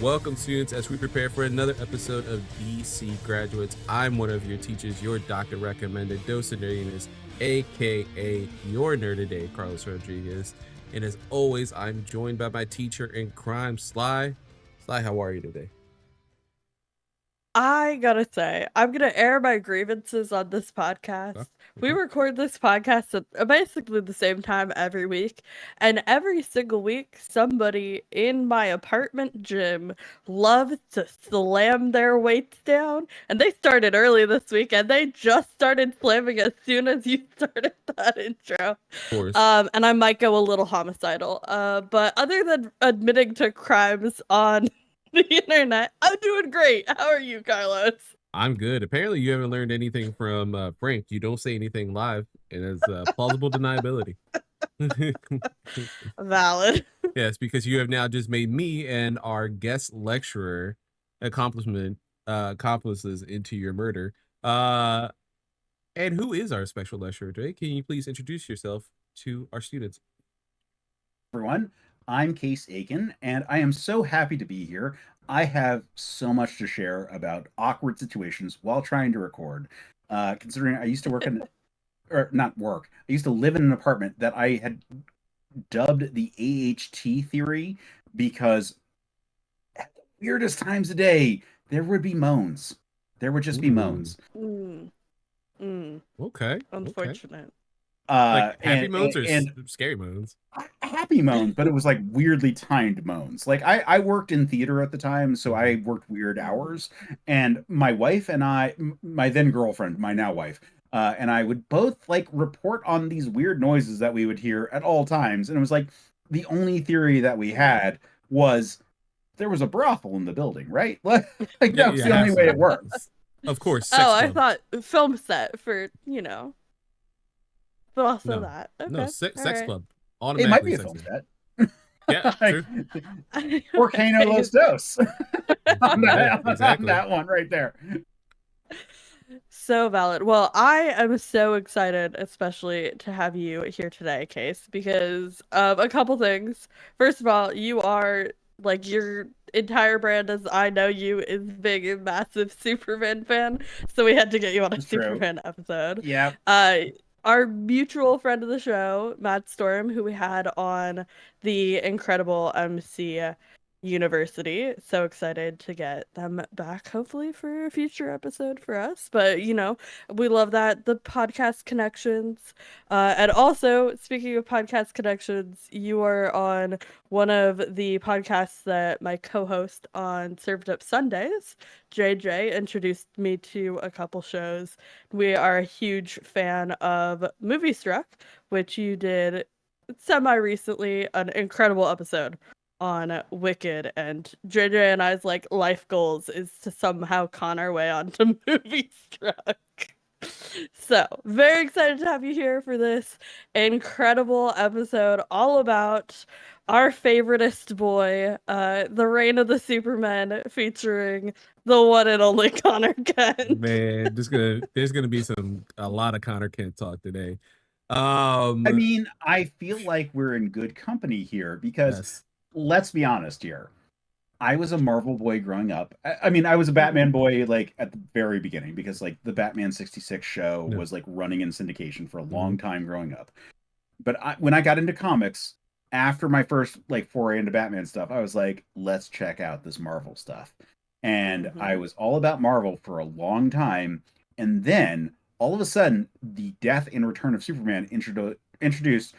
Welcome, students, as we prepare for another episode of DC Graduates. I'm one of your teachers, your doctor recommended dose of nerdiness, aka your nerd today, Carlos Rodriguez. And as always, I'm joined by my teacher in crime, Sly. Sly, how are you today? I gotta say, I'm gonna air my grievances on this podcast. We record this podcast at basically the same time every week, and every single week, somebody in my apartment gym loves to slam their weights down, and they started early this week, and they just started slamming as soon as you started that intro. Of course. And I might go a little homicidal. But other than admitting to crimes on the internet, I'm doing great. How are you, Carlos? I'm good. Apparently, you haven't learned anything from Frank. You don't say anything live, and it's plausible deniability. Valid. Yes, because you have now just made me and our guest lecturer accomplices into your murder. And who is our special lecturer today? Can you please introduce yourself to our students? Everyone, I'm Case Aiken, and I am so happy to be here. I have so much to share about awkward situations while trying to record. Considering I used to work in, or not work, I used to live in an apartment that I had dubbed the AHT theory because at the weirdest times of day, there would be moans. There would just be moans. Okay. Unfortunate. Like happy moans or scary moans? Happy moans, but it was like weirdly timed moans. Like I worked in theater at the time, so I worked weird hours. And my wife and I, my then girlfriend, my now wife, and I would both like report on these weird noises that we would hear at all times. And it was like the only theory that we had was there was a brothel in the building, right? Like that was the only way it works. Of course. I thought film set for, but also no, that. Okay. No, sex right. club. It might be a film set. Yeah, true. Volcano Los Dos. on exactly. that one right there. So valid. Well, I am so excited, especially to have you here today, Case, because of a couple things. First of all, you are like your entire brand as I know you is big and massive Superman fan, so we had to get you on a Superman episode. Yeah. Our mutual friend of the show, Matt Storm, who we had on the incredible MC University. So excited to get them back, hopefully, for a future episode for us. But, we love that. The podcast connections. And also, speaking of podcast connections, you are on one of the podcasts that my co-host on Served Up Sundays, JJ, introduced me to a couple shows. We are a huge fan of Movie Struck, which you did semi-recently, an incredible episode on Wicked, and JJ and I's like life goals is to somehow con our way onto Movie Struck. So very excited to have you here for this incredible episode all about our favoritist boy, the Reign of the Supermen, featuring the one and only Connor Kent. Man, there's gonna be a lot of Connor Kent talk today. I mean, I feel like we're in good company here because let's be honest here. I was a Marvel boy growing up. I mean, I was a Batman boy like at the very beginning because like the Batman 66 show was like running in syndication for a long time growing up. But when I got into comics after my first like foray into Batman stuff, I was like, let's check out this Marvel stuff. And I was all about Marvel for a long time. And then all of a sudden, the death and return of Superman introduced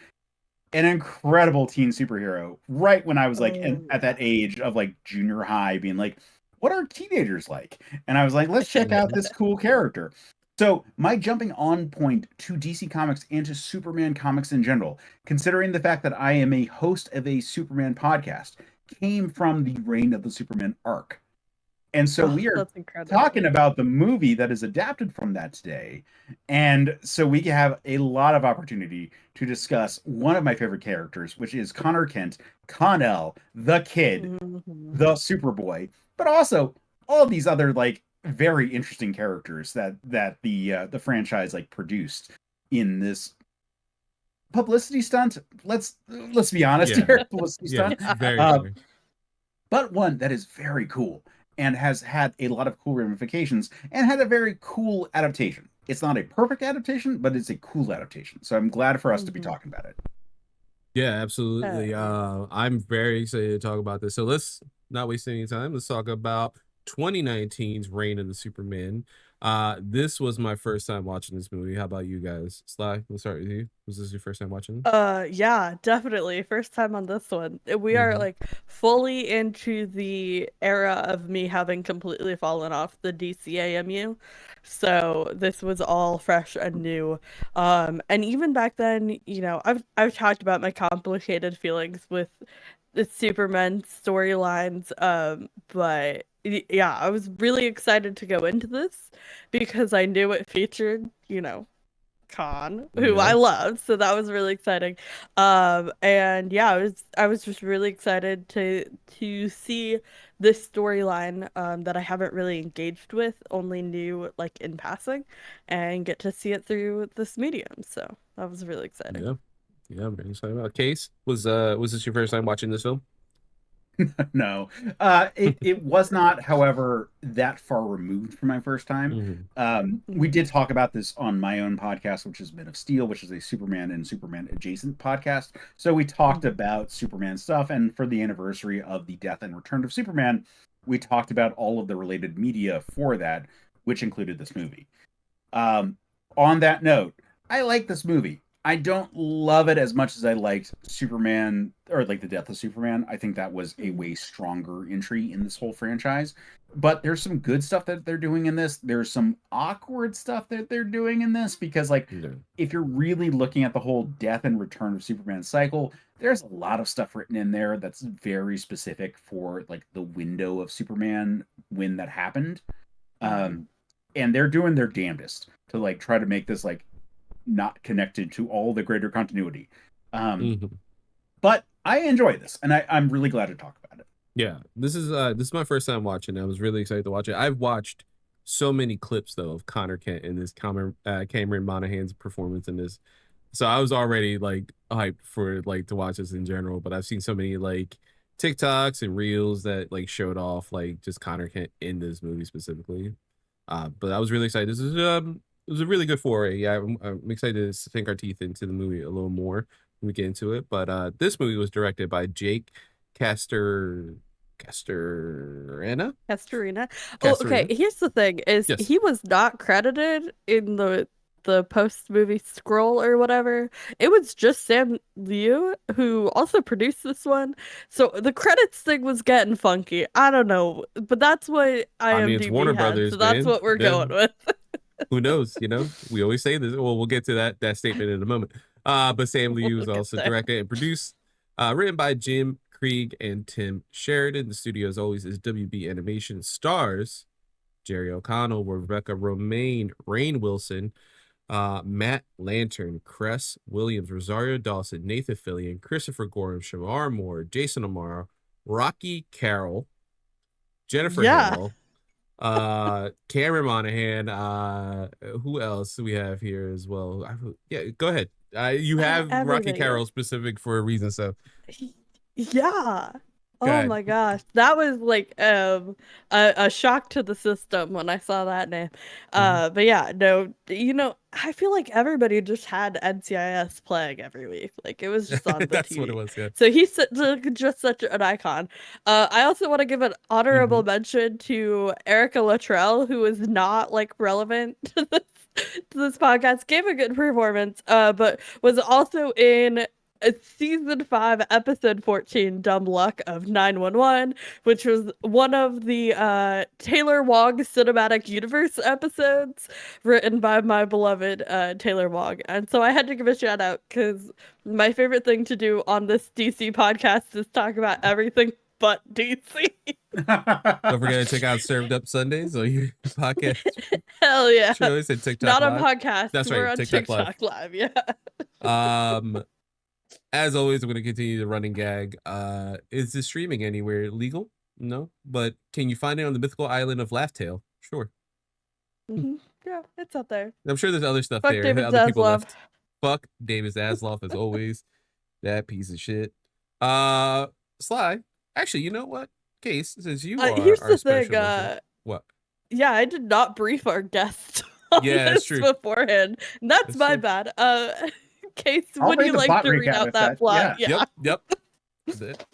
an incredible teen superhero right when I was like at that age of like junior high, being like, what are teenagers like? And I was like, let's check out this cool character. So my jumping on point to DC Comics and to Superman comics in general, considering the fact that I am a host of a Superman podcast, came from the Reign of the Superman arc. And so we are talking about the movie that is adapted from that today. And so we have a lot of opportunity to discuss one of my favorite characters, which is Connor Kent, Con-El, the Kid, the Superboy, but also all of these other like very interesting characters that the franchise like produced in this publicity stunt. Let's be honest here. Publicity stunt. Very but one that is very cool and has had a lot of cool ramifications and had a very cool adaptation. It's not a perfect adaptation, but it's a cool adaptation. So I'm glad for us to be talking about it. Yeah, absolutely. I'm very excited to talk about this. So let's not waste any time. Let's talk about 2019's Reign of the Superman. This was my first time watching this movie. How about you guys? Sly, we'll start with you. Was this your first time watching? Yeah, definitely. First time on this one. We are like fully into the era of me having completely fallen off the dcamu. So this was all fresh and new. And even back then, you know, I've talked about my complicated feelings with the Supermen storylines. But yeah, I was really excited to go into this because I knew it featured, you know, Khan, who I loved, so that was really exciting. And yeah, I was just really excited to see this storyline that I haven't really engaged with, only knew like in passing, and get to see it through this medium. So that was really exciting. Yeah, I'm very excited about. Case, was this your first time watching this film? No, it was not, however, that far removed from my first time. We did talk about this on my own podcast, which is Men of Steel, which is a Superman and Superman adjacent podcast. So we talked about Superman stuff, and for the anniversary of the death and return of Superman, we talked about all of the related media for that, which included this movie. On that note, I like this movie. I don't love it as much as I liked Superman, or like the Death of Superman. I think that was a way stronger entry in this whole franchise. But there's some good stuff that they're doing in this. There's some awkward stuff that they're doing in this because, like, if you're really looking at the whole death and return of Superman cycle, there's a lot of stuff written in there that's very specific for like the window of Superman when that happened. And they're doing their damnedest to like try to make this like not connected to all the greater continuity. But I enjoy this, and I'm really glad to talk about it. Yeah, this is my first time watching. I was really excited to watch it. I've watched so many clips though of Connor Kent and this Cameron Monaghan's performance in this, so I was already like hyped for like to watch this in general. But I've seen so many like TikToks and reels that like showed off like just Connor Kent in this movie specifically. But I was really excited. This is it was a really good foray. Yeah, I'm excited to sink our teeth into the movie a little more when we get into it. But this movie was directed by Jake Castorena. Oh, okay. Here's the thing: is he was not credited in the post movie scroll or whatever. It was just Sam Liu who also produced this one. So the credits thing was getting funky. I don't know, but that's what IMDb it's Warner Brothers, so that's what we're going with. Who knows? You know, we always say this. Well, we'll get to that statement in a moment. But Sam Liu is also directed and produced, written by Jim Krieg and Tim Sheridan. The studio, as always, is WB Animation. Stars Jerry O'Connell, Rebecca Romaine, Rainn Wilson, Matt Lantern, Cress Williams, Rosario Dawson, Nathan Fillion, Christopher Gorham, Shamar Moore, Jason Amaro, Rocky Carroll, Jennifer Hale, Cameron Monaghan, who else do we have here as well? Go ahead. You have Rocky Carroll specific for a reason, so yeah. Oh my gosh, that was like a shock to the system when I saw that name. But yeah, no, you know, I feel like everybody just had NCIS playing every week. Like it was just on the That's TV. what it was, yeah. So he's just such an icon. I also want to give an honorable mention to Erica Luttrell, who is not like relevant to this podcast. Gave a good performance, but was also in season 5 episode 14 Dumb Luck of 911, which was one of the Taylor Wong cinematic universe episodes written by my beloved Taylor Wong. And so I had to give a shout out because my favorite thing to do on this DC podcast is talk about everything but DC. Don't forget to check out Served Up Sundays on your podcast. Hell yeah. Choice and TikTok Not Live. a podcast. That's We're right, on TikTok Live. Yeah. As always, I'm going to continue the running gag. Is this streaming anywhere legal? No, but can you find it on the mythical island of Laughtale? Sure. Yeah, it's out there. I'm sure there's other stuff Fuck there. David Other people Zaslav. left. Fuck David Zaslav as always. That piece of shit. Sly. Actually, you know what? Case, since you are Here's our the thing. special mention, what? Yeah, I did not brief our guest on Yeah, that's this true. beforehand. That's That's my true. bad. Case, I'll would read you the like plot to read recap out if that that. plot? Yeah. Yeah. Yep. That's it.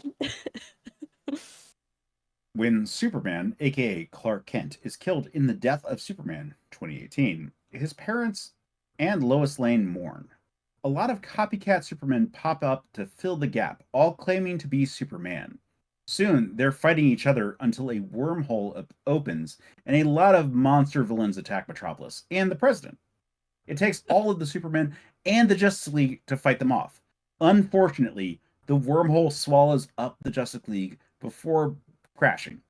When Superman, aka Clark Kent, is killed in The Death of Superman 2018, his parents and Lois Lane mourn. A lot of copycat Supermen pop up to fill the gap, all claiming to be Superman. Soon, they're fighting each other until a wormhole opens and a lot of monster villains attack Metropolis and the president. It takes all of the Supermen and the Justice League to fight them off. Unfortunately, the wormhole swallows up the Justice League before crashing.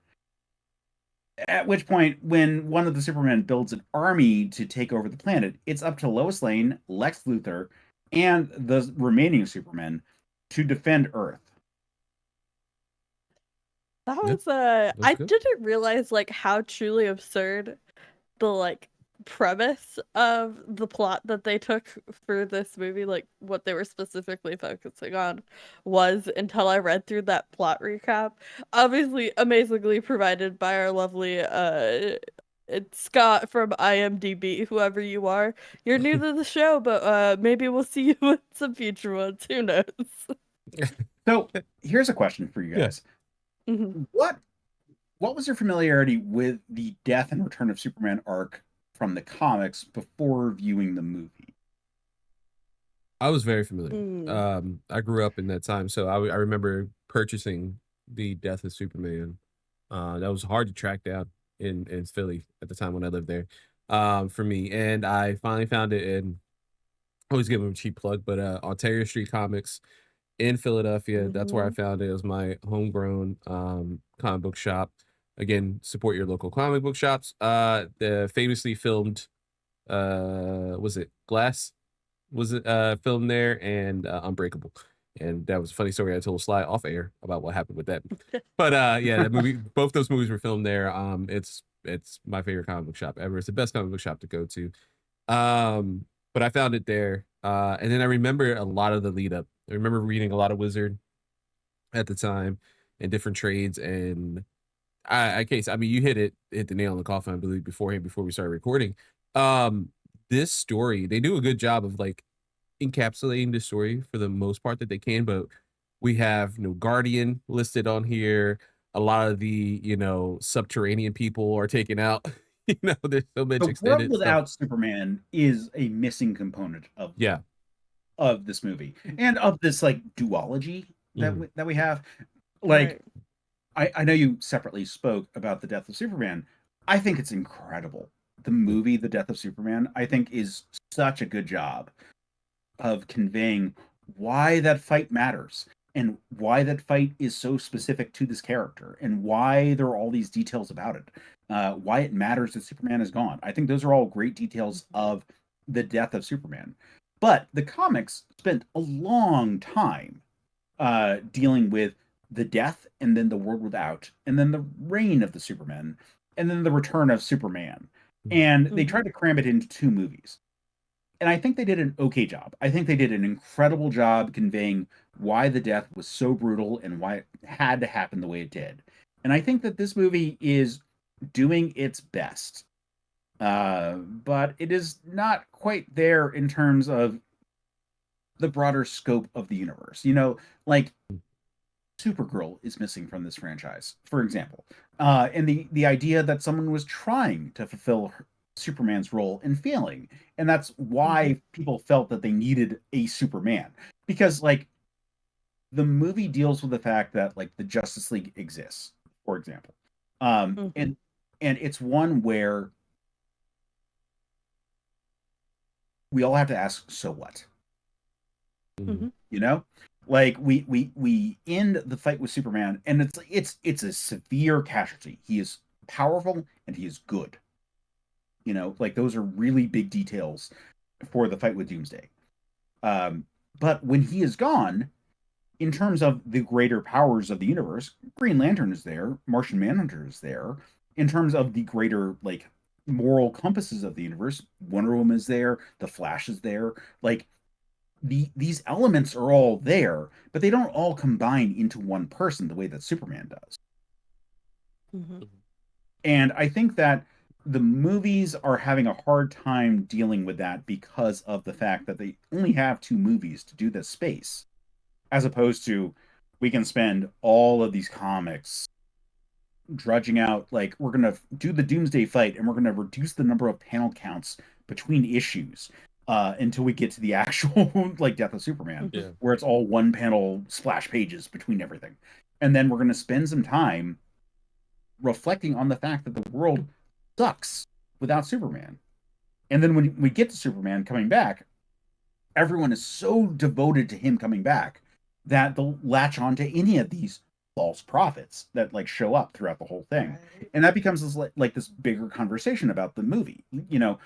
At which point, when one of the Supermen builds an army to take over the planet, it's up to Lois Lane, Lex Luthor, and the remaining Supermen to defend Earth. That Yeah, was that's I good. didn't realize like how truly absurd the like premise of the plot that they took for this movie, like what they were specifically focusing on, was until I read through that plot recap. Obviously, amazingly provided by our lovely it's Scott from IMDb, whoever you are. You're new to the show, but maybe we'll see you in some future ones. Who knows? So here's a question for you Yeah. guys. What was your familiarity with the death and return of Superman arc from the comics before viewing the movie? I was very familiar. I grew up in that time, so I remember purchasing the Death of Superman. That was hard to track down in Philly at the time when I lived there. For me, and I finally found it in. I always give them a cheap plug, but Ontario Street Comics in Philadelphia. That's where I found it. It was my homegrown comic book shop. Again, support your local comic book shops. The famously filmed was it Glass? Was it filmed there, and Unbreakable. And that was a funny story I told Sly off air about what happened with that. But yeah, that movie, both those movies were filmed there. It's my favorite comic book shop ever. It's the best comic book shop to go to. But I found it there. And then I remember a lot of the lead up. I remember reading a lot of Wizard at the time and different trades. And I mean, you hit the nail on the coffin, I believe, beforehand, before we started recording. This story, they do a good job of like encapsulating the story for the most part that they can, but we have Guardian listed on here. A lot of the subterranean people are taken out. There's so much The world extended stuff. without Superman is a missing component of Yeah. of this movie and of this like duology that that we have. Like, I know you separately spoke about the Death of Superman. I think it's incredible. The movie The Death of Superman, I think, is such a good job of conveying why that fight matters and why that fight is so specific to this character and why there are all these details about it, why it matters that Superman is gone. I think those are all great details of the death of Superman. But the comics spent a long time dealing with the death and then the world without and then the reign of the Supermen and then the return of Superman. And they tried to cram it into 2 movies. And I think they did an okay job. I think they did an incredible job conveying why the death was so brutal and why it had to happen the way it did. And I think that this movie is doing its best. But it is not quite there in terms of the broader scope of the universe. Like Supergirl is missing from this franchise, for example. And the idea that someone was trying to fulfill Superman's role and failing. And that's why people felt that they needed a Superman. Because like the movie deals with the fact that like the Justice League exists, for example. And it's one where we all have to ask, so what? Like we end the fight with Superman and it's a severe casualty. He is powerful and he is good. Like those are really big details for the fight with Doomsday. But when he is gone, in terms of the greater powers of the universe, Green Lantern is there, Martian Manhunter is there. In terms of the greater like moral compasses of the universe, Wonder Woman is there, the Flash is there. Like these elements are all there, but they don't all combine into one person the way that Superman does. Mm-hmm. And I think that the movies are having a hard time dealing with that because of the fact that they only have 2 movies to do this space, as opposed to we can spend all of these comics drudging out, like, we're gonna do the Doomsday fight and we're gonna reduce the number of panel counts between issues until we get to the actual like Death of Superman, Yeah. where it's all one panel splash pages between everything. And then we're gonna spend some time reflecting on the fact that the world sucks without Superman. And then when we get to Superman coming back, everyone is so devoted to him coming back that they'll latch on to any of these false prophets that like show up throughout the whole thing. Right. And that becomes this, like this bigger conversation about the movie. You know,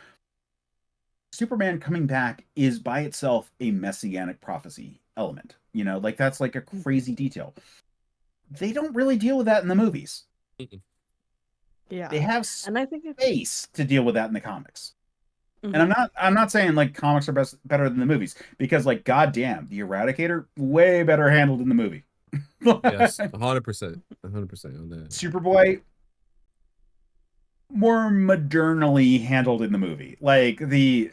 Superman coming back is by itself a messianic prophecy element. You know, like that's like a crazy detail. They don't really deal with that in the movies. Yeah. They have And I think it's space to deal with that in the comics. Mhm. And I'm not saying like comics are better than the movies, because like goddamn, the Eradicator way better handled in the movie. Yes, 100%, 100% on that. Superboy more modernally handled in the movie. Like the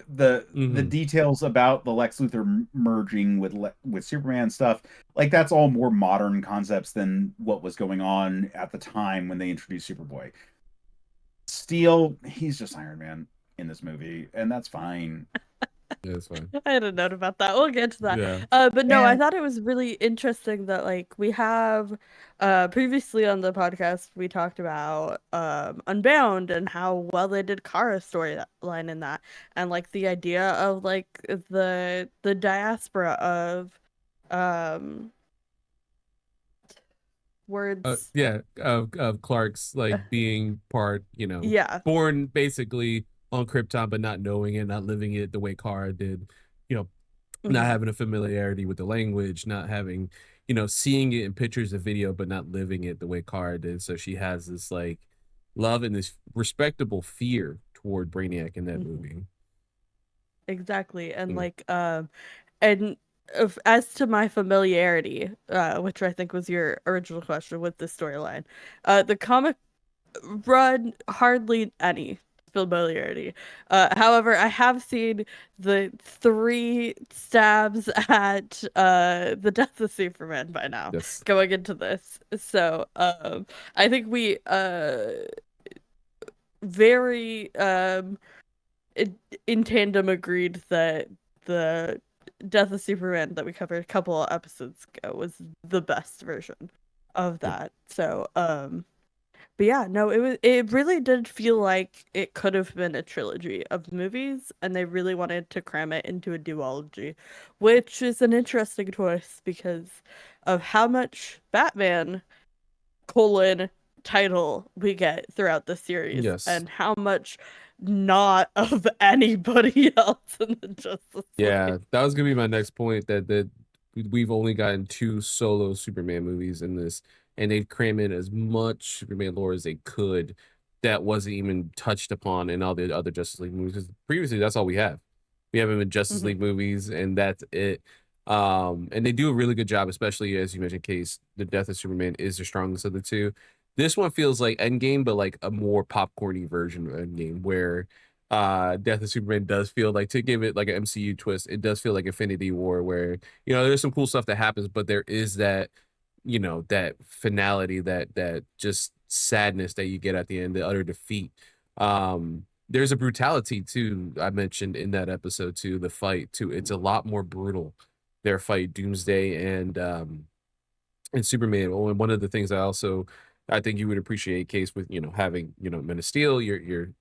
details about the Lex Luthor merging with Superman stuff, like that's all more modern concepts than what was going on at the time when they introduced Superboy. Steel, he's just Iron Man in this movie, and that's fine. Yeah, that's fine. I had a note about that. We'll get to that. Yeah. But no, I thought it was really interesting that like we have previously on the podcast we talked about Unbound and how well they did Kara's storyline in that, and like the idea of like the diaspora of words. Yeah, of Clark's like being part, you know, Yeah. born basically on Krypton, but not knowing it, not living it the way Kara did, you know, not having a familiarity with the language, not having, you know, seeing it in pictures of video, but not living it the way Kara did. So she has this like love and this respectable fear toward Brainiac in that movie. Exactly. And like and as to my familiarity, which I think was your original question with the storyline, the comic run hardly any familiarity. However, I have seen the 3 stabs at the death of Superman by now. Yes. Going into this, so I think we very in tandem agreed that the Death of Superman that we covered a couple of episodes ago was the best version of that. So but yeah, no, it really did feel like it could have been a trilogy of movies, and they really wanted to cram it into a duology, which is an interesting choice because of how much Batman title we get throughout the series, Yes. and how much not of anybody else in the Justice League. Yeah, that was gonna be my next point, that we've only gotten 2 solo Superman movies in this, and they cram in as much Superman lore as they could that wasn't even touched upon in all the other Justice League movies. Because previously, that's all we have. We have them in Justice League movies, and that's it. And they do a really good job, especially as you mentioned, Case. The Death of Superman is the strongest of the 2. This one feels like Endgame, but like a more popcorny version of Endgame, where Death of Superman does feel like, to give it like an MCU twist, it does feel like Infinity War, where, you know, there's some cool stuff that happens, but there is that, you know, that finality, that just sadness that you get at the end, the utter defeat. There's a brutality too, I mentioned in that episode too, the fight too. It's a lot more brutal, their fight, Doomsday and Superman. Oh, and one of the things I think you would appreciate, Case, with, you know, having, you know, Men of Steel, your you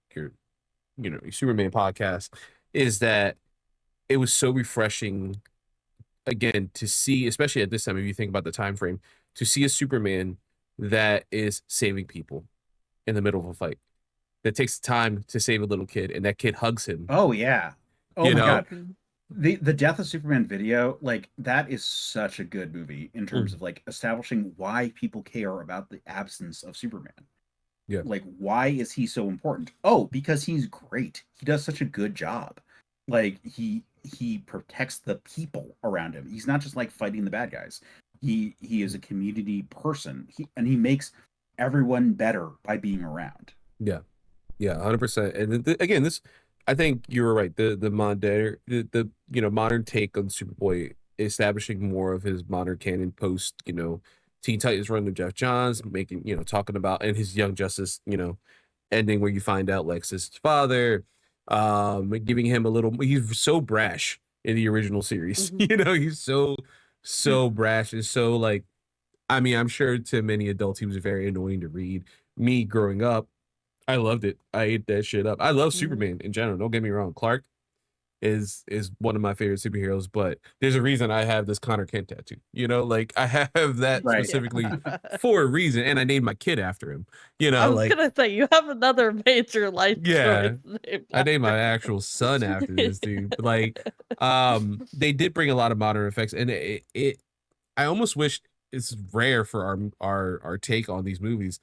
know, your Superman podcast, is that it was so refreshing again to see, especially at this time, if you think about the time frame, to see a Superman that is saving people in the middle of a fight, that takes time to save a little kid, and that kid hugs him. Oh yeah. Oh you my know? God. The Death of Superman video, like that is such a good movie in terms of like establishing why people care about the absence of Superman. Yeah. Like, why is he so important? Oh, because he's great. He does such a good job. Like he protects the people around him. He's not just like fighting the bad guys. He is a community person. He makes everyone better by being around. Yeah. Yeah, 100%. And again, this, I think you were right. The modern, modern take on Superboy, establishing more of his modern canon post, Teen Titans run with Jeff Johns, making, talking about, and his Young Justice, ending where you find out Lex's father, giving him a little, he's so brash in the original series. He's so brash and so like, I mean, I'm sure to many adults he was very annoying to read. Me growing up, I loved it. I ate that shit up. I love Superman in general. Don't get me wrong. Clark is one of my favorite superheroes, but there's a reason I have this Connor Kent tattoo. Like I have that specifically for a reason, and I named my kid after him. I was gonna say you have another major life choice. I named my actual son after this dude. But they did bring a lot of modern effects, and it I almost wish it's rare for our take on these movies.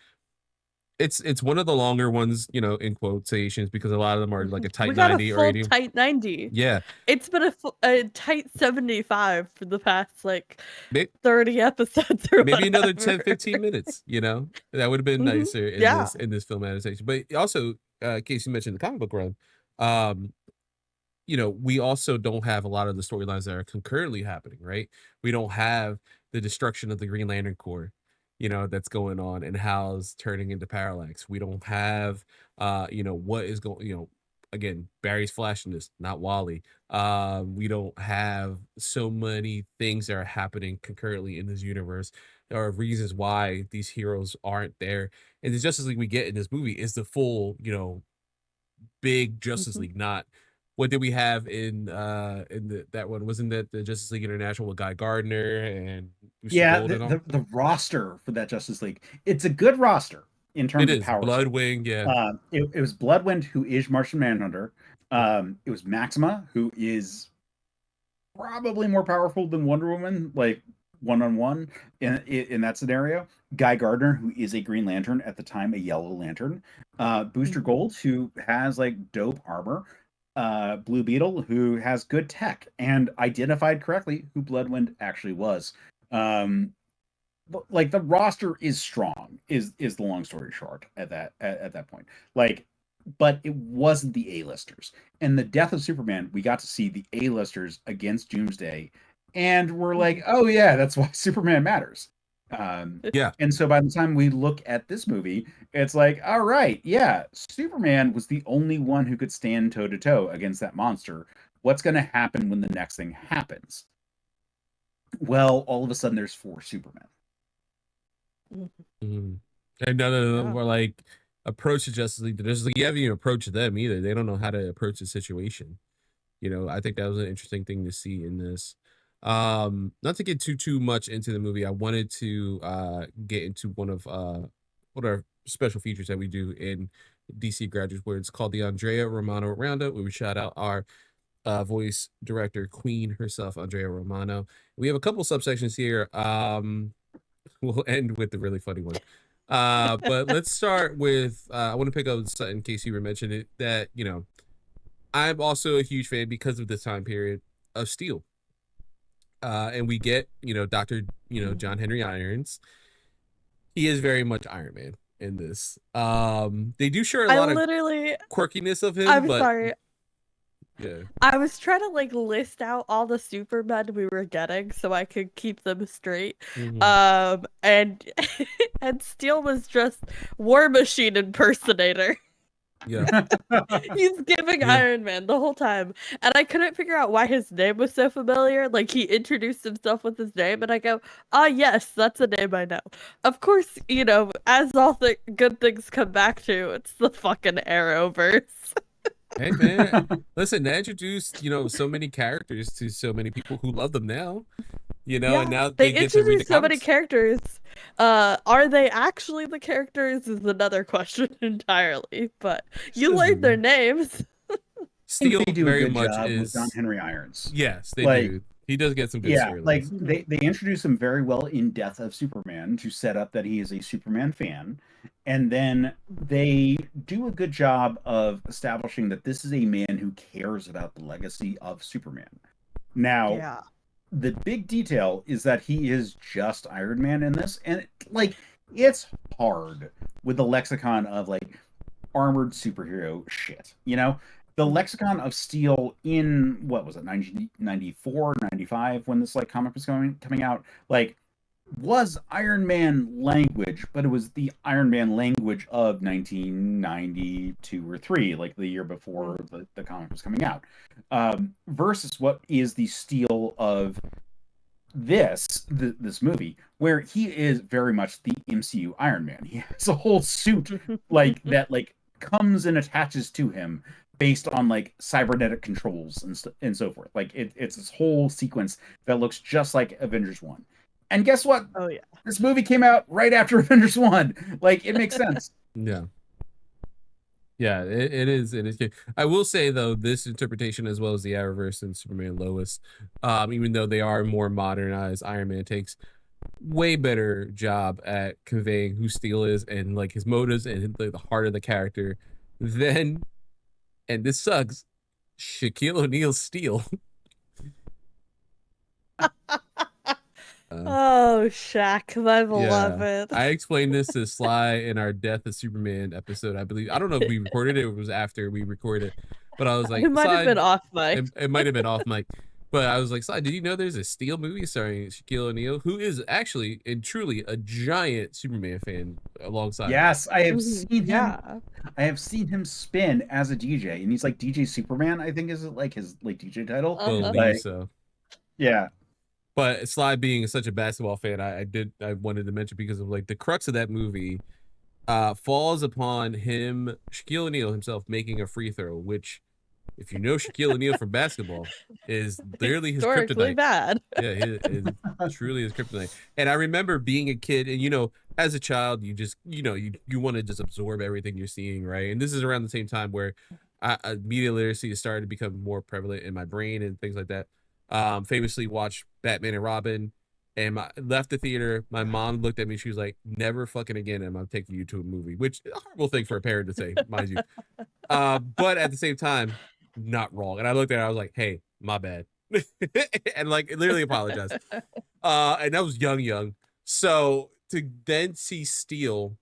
It's one of the longer ones, in quotations, because a lot of them are like a tight 90 or 80. Tight 90. Yeah. It's been a tight 75 for the past 30 episodes or maybe whatever. Another 10, 15 minutes, that would have been nicer in this film adaptation. But also, Casey mentioned the comic book run. We also don't have a lot of the storylines that are concurrently happening, right? We don't have the destruction of the Green Lantern Corps, that's going on, and Hal's turning into Parallax. We don't have, what is going, again, Barry's flashing this, not Wally. We don't have so many things that are happening concurrently in this universe. There are reasons why these heroes aren't there. And the Justice League we get in this movie is the full, big Justice League, not what did we have in that one? Wasn't that the Justice League International with Guy Gardner and the roster for that Justice League? It's a good roster in terms of power. Bloodwing, it was Bloodwind, who is Martian Manhunter. It was Maxima, who is probably more powerful than Wonder Woman, like one-on-one in that scenario. Guy Gardner, who is a Green Lantern at the time, a Yellow Lantern. Booster Gold, who has dope armor. Blue Beetle, who has good tech and identified correctly who Bloodwind actually was. But the roster is strong, is the long story short at that point. But it wasn't the A-listers. And the death of Superman, we got to see the A-listers against Doomsday, and we're like, oh yeah, that's why Superman matters. And so by the time we look at this movie, it's like, all right, yeah, Superman was the only one who could stand toe to toe against that monster. What's going to happen when the next thing happens? Well, all of a sudden there's 4 Supermen. And none of them were approach the Justice League. You haven't even approached them either. They don't know how to approach the situation. I think that was an interesting thing to see in this. Not to get too much into the movie, I wanted to get into one of what are special features that we do in DC Graduates, where it's called the Andrea Romano Roundup, where we shout out our voice director queen herself, Andrea Romano. We have a couple subsections here. We'll end with the really funny one. But let's start with I want to pick up something in case you were mentioning it, that I'm also a huge fan, because of this time period, of Steel. And we get, Dr. John Henry Irons. He is very much Iron Man in this. They do share a lot of quirkiness of him. I'm sorry. Yeah. I was trying to list out all the Supermen we were getting so I could keep them straight. And Steel was just War Machine impersonator. Yeah. He's giving Iron Man the whole time. And I couldn't figure out why his name was so familiar. He introduced himself with his name, and I go, yes, that's a name I know. Of course, as all the good things come back to, it's the fucking Arrowverse. Hey, man. Listen, they introduced, so many characters to so many people who love them now. And now they get to read the so many characters. Are they actually the characters is another question entirely, but you learn their names. Steel they do very a good much job is with John Henry Irons. Yes, they do. He does get some good storylines. They introduce him very well in Death of Superman to set up that he is a Superman fan. And then they do a good job of establishing that this is a man who cares about the legacy of Superman. Now, the big detail is that he is just Iron Man in this. And it's hard with the lexicon of like armored superhero shit. You know, the lexicon of steel in what was it, 1994, 95, when this like comic was coming out, like was Iron Man language, but it was the Iron Man language of 1992 or 3, like the year before the comic was coming out, versus what is the steel of this movie, where he is very much the MCU Iron Man. He has a whole suit like that, like comes and attaches to him based on like cybernetic controls and so forth. Like it's this whole sequence that looks just like Avengers 1. And guess what? Oh yeah. This movie came out right after Avengers 1. Like it makes sense. Yeah. Yeah, it is. It is. I will say though, this interpretation, as well as the Arrowverse and Superman Lois, even though they are more modernized, Iron Man takes way better job at conveying who Steel is and like his motives and the heart of the character than, and this sucks, Shaquille O'Neal's Steel. Oh, Shaq, my beloved. Yeah. I explained this to Sly in our Death of Superman episode. I believe, I don't know if we recorded it or it was after we recorded, but I was like, it might have been off mic. It might have been off mic, but I was like, Sly, did you know there's a Steel movie starring Shaquille O'Neal, who is actually and truly a giant Superman fan alongside? Yes, I have seen him. Yeah. I have seen him spin as a DJ, and he's like DJ Superman, I think is like his like DJ title. I believe like, so. Yeah. But Sly being such a basketball fan, I wanted to mention, because of like the crux of that movie falls upon him, Shaquille O'Neal himself, making a free throw, which, if you know Shaquille O'Neal from basketball, is literally his kryptonite. Bad. Yeah, it truly is kryptonite. And I remember being a kid, and you know, as a child, you just, you know, you want to just absorb everything you're seeing, right? And this is around the same time where media literacy started to become more prevalent in my brain and things like that. Famously watched Batman and Robin, and left the theater. My mom looked at me. She was like, "Never fucking again am I taking you to a movie," which is a horrible thing for a parent to say, mind you. But at the same time, not wrong. And I looked at her. I was like, "Hey, my bad," and like literally apologized. And that was young. So to then see Steel,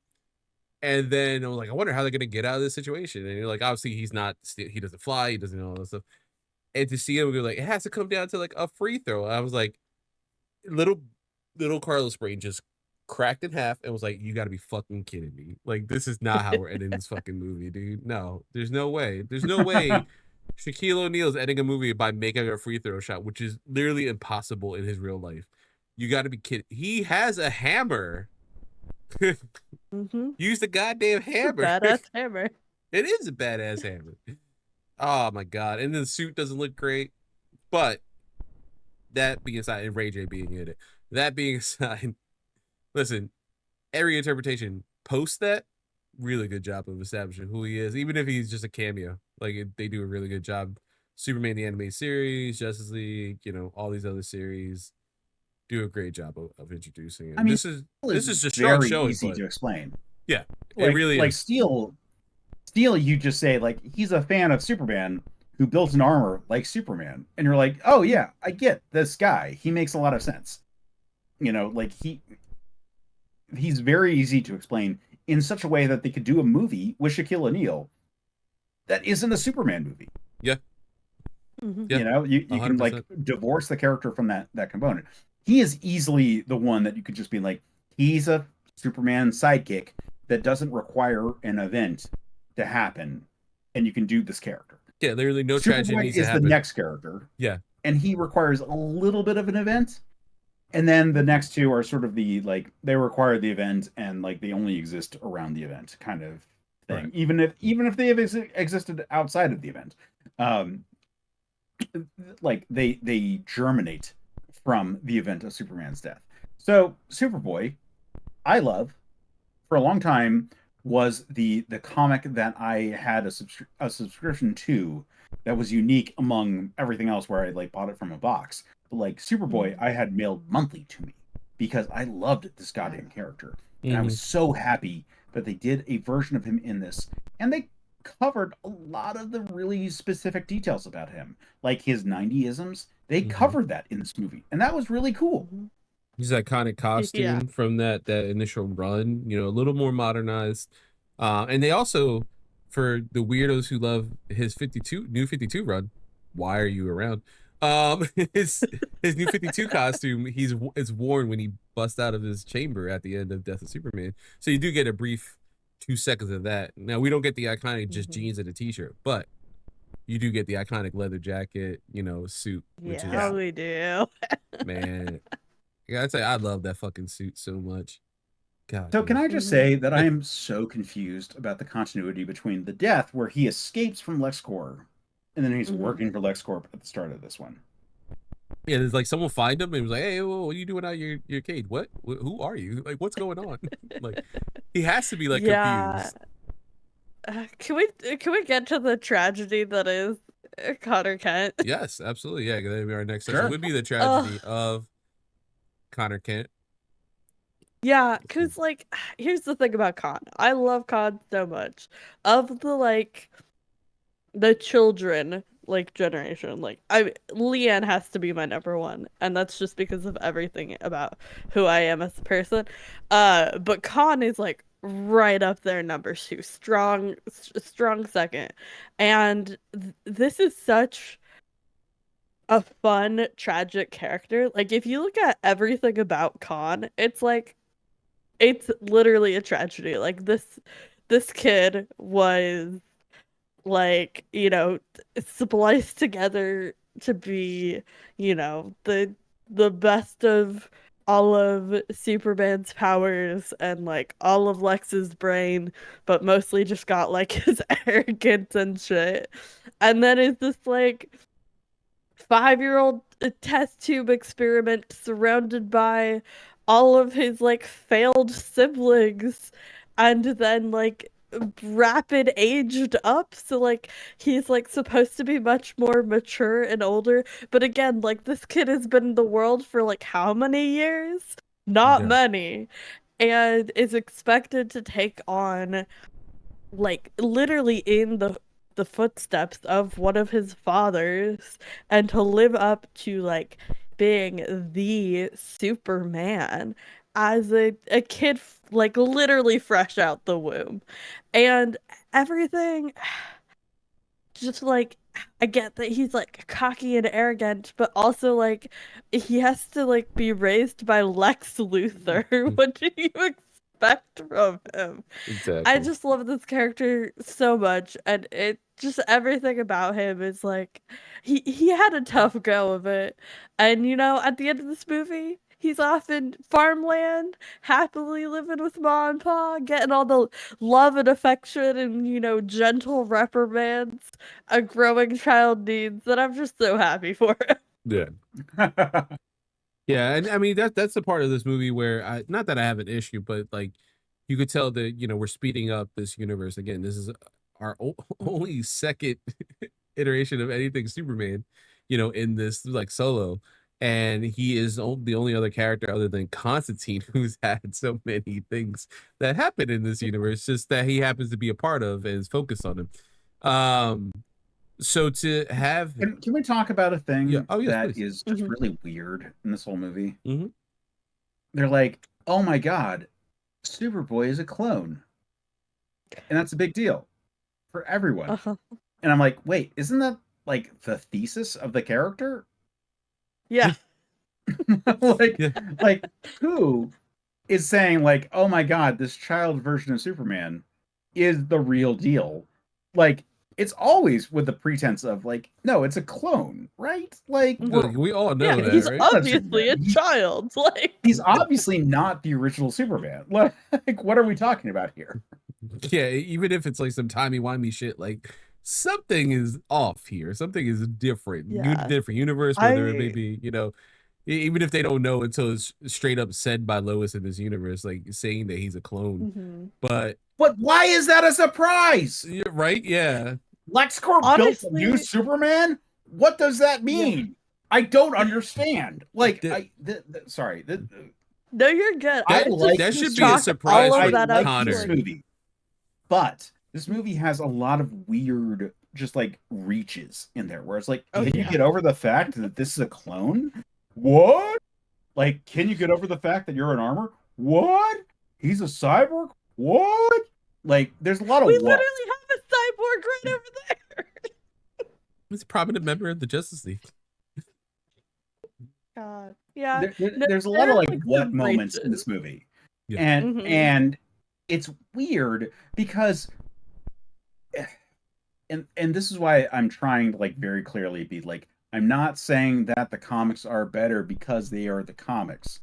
and then I was like, I wonder how they're gonna get out of this situation. And you're like, obviously he's not. He doesn't fly. He doesn't know all that stuff. And to see him, we were like, it has to come down to like a free throw. I was like, little Carlos' brain just cracked in half and was like, you got to be fucking kidding me. Like, this is not how we're ending this fucking movie, dude. No, there's no way. There's no way Shaquille O'Neal is ending a movie by making a free throw shot, which is literally impossible in his real life. You got to be kidding. He has a hammer. Use the goddamn hammer. Badass hammer. It is a badass hammer. Oh my god. And then the suit doesn't look great. But that being aside, and Ray J being in it, that being aside, listen, every interpretation post that, really good job of establishing who he is, even if he's just a cameo. Like, they do a really good job. Superman the animated series, Justice League, you know, all these other series do a great job of introducing it. I mean, this is just very easy to explain. Yeah, like, it really like is. Steel, you just say like he's a fan of Superman who builds an armor like Superman, and you're like, oh yeah, I get this guy. He makes a lot of sense. You know, like he's very easy to explain in such a way that they could do a movie with Shaquille O'Neal that isn't a Superman movie. Yeah. You know, you can like divorce the character from that component. He is easily the one that you could just be like, he's a Superman sidekick that doesn't require an event to happen, and you can do this character. Yeah, literally no tragedy needs to happen. Is the next character. Yeah. And he requires a little bit of an event. And then the next two are sort of the, like, they require the event and like they only exist around the event kind of thing. Right. Even if they have existed outside of the event. Like they germinate from the event of Superman's death. So Superboy, I love, for a long time, was the comic that I had a subscription to that was unique among everything else, where I like bought it from a box. But like Superboy, I had mailed monthly to me because I loved this goddamn character. And I was so happy that they did a version of him in this. And they covered a lot of the really specific details about him, like his 90-isms. They covered that in this movie, and that was really cool. his iconic costume from that initial run, you know, a little more modernized. And they also, for the weirdos who love his new 52 run, why are you around? His new 52 costume, it's worn when he busts out of his chamber at the end of Death of Superman. So you do get a brief 2 seconds of that. Now we don't get the iconic just jeans and a t-shirt, but you do get the iconic leather jacket, you know, suit. Which is, we do. Man, yeah, I'd say I love that fucking suit so much. God. So can I just say that I am so confused about the continuity between the death where he escapes from LexCorp and then he's working for LexCorp at the start of this one. Yeah, there's like someone find him and was like, "Hey, what are you doing out your cage? What? Who are you? Like, what's going on?" Like, he has to be like confused. Can we get to the tragedy that is Connor Kent? Yes, absolutely. Yeah, that'd be our next section. Would be the tragedy of Connor Kent. Yeah, because like, here's the thing about Con. I love Con so much. Of the children like generation, like Leanne has to be my number one, and that's just because of everything about who I am as a person. But Con is like right up there, number two, strong second, and this is such a fun tragic character. Like if you look at everything about Con, it's like it's literally a tragedy. Like this kid was like, you know, spliced together to be, you know, the best of all of Superman's powers and like all of Lex's brain, but mostly just got like his arrogance and shit. And then it's this like 5-year-old test tube experiment surrounded by all of his like failed siblings, and then like rapid aged up, so like he's like supposed to be much more mature and older, but again, like this kid has been in the world for like how many years? Not many, and is expected to take on like literally in the footsteps of one of his fathers and to live up to like being the Superman as a kid, like literally fresh out the womb, and everything. Just like, I get that he's like cocky and arrogant, but also like he has to like be raised by Lex Luthor. What do you expect from him? Exactly. I just love this character so much, and it just everything about him is like he had a tough go of it, and you know, at the end of this movie, he's off in farmland, happily living with Ma and Pa, getting all the love and affection and, you know, gentle reprimands a growing child needs, that I'm just so happy for him. Yeah. Yeah, and I mean that's the part of this movie where not that I have an issue, but like you could tell that, you know, we're speeding up this universe again. This is our only second iteration of anything Superman, you know, in this like solo. And he is the only other character other than Constantine who's had so many things that happen in this universe, just that he happens to be a part of and is focused on him. So to have can we talk about a thing that please. is just really weird in this whole movie? Mm-hmm. They're like, oh my god, Superboy is a clone. And that's a big deal for everyone. And I'm like, wait, isn't that like the thesis of the character? Yeah. like who is saying like, oh my god, this child version of Superman is the real deal? Like, it's always with the pretense of like, no, it's a clone, right? Like we all know that, he's right? obviously a child. Like he's obviously not the original Superman. Like, what are we talking about here? Yeah, even if it's like some timey-wimey shit, like something is off here. Something is different. Different universe, whether it may be, you know, even if they don't know until it's straight up said by Lois in this universe, like saying that he's a clone. But why is that a surprise? Right? Yeah. LexCorp built a new Superman? What does that mean? Yeah. I don't understand. Like, sorry. No, you're good. That should be a surprise for Connor. This movie. But this movie has a lot of weird, just like reaches in there, where it's like, can you get over the fact that this is a clone? What? Like, can you get over the fact that you're in armor? What? He's a cyborg? What? Like, there's a lot of we what. literally have a cyborg right over there. He's a prominent member of the Justice League. God. Yeah. There's a lot of like what some moments in breaches. this movie. Yeah. And it's weird because and this is why I'm trying to like very clearly be like, I'm not saying that the comics are better because they are the comics.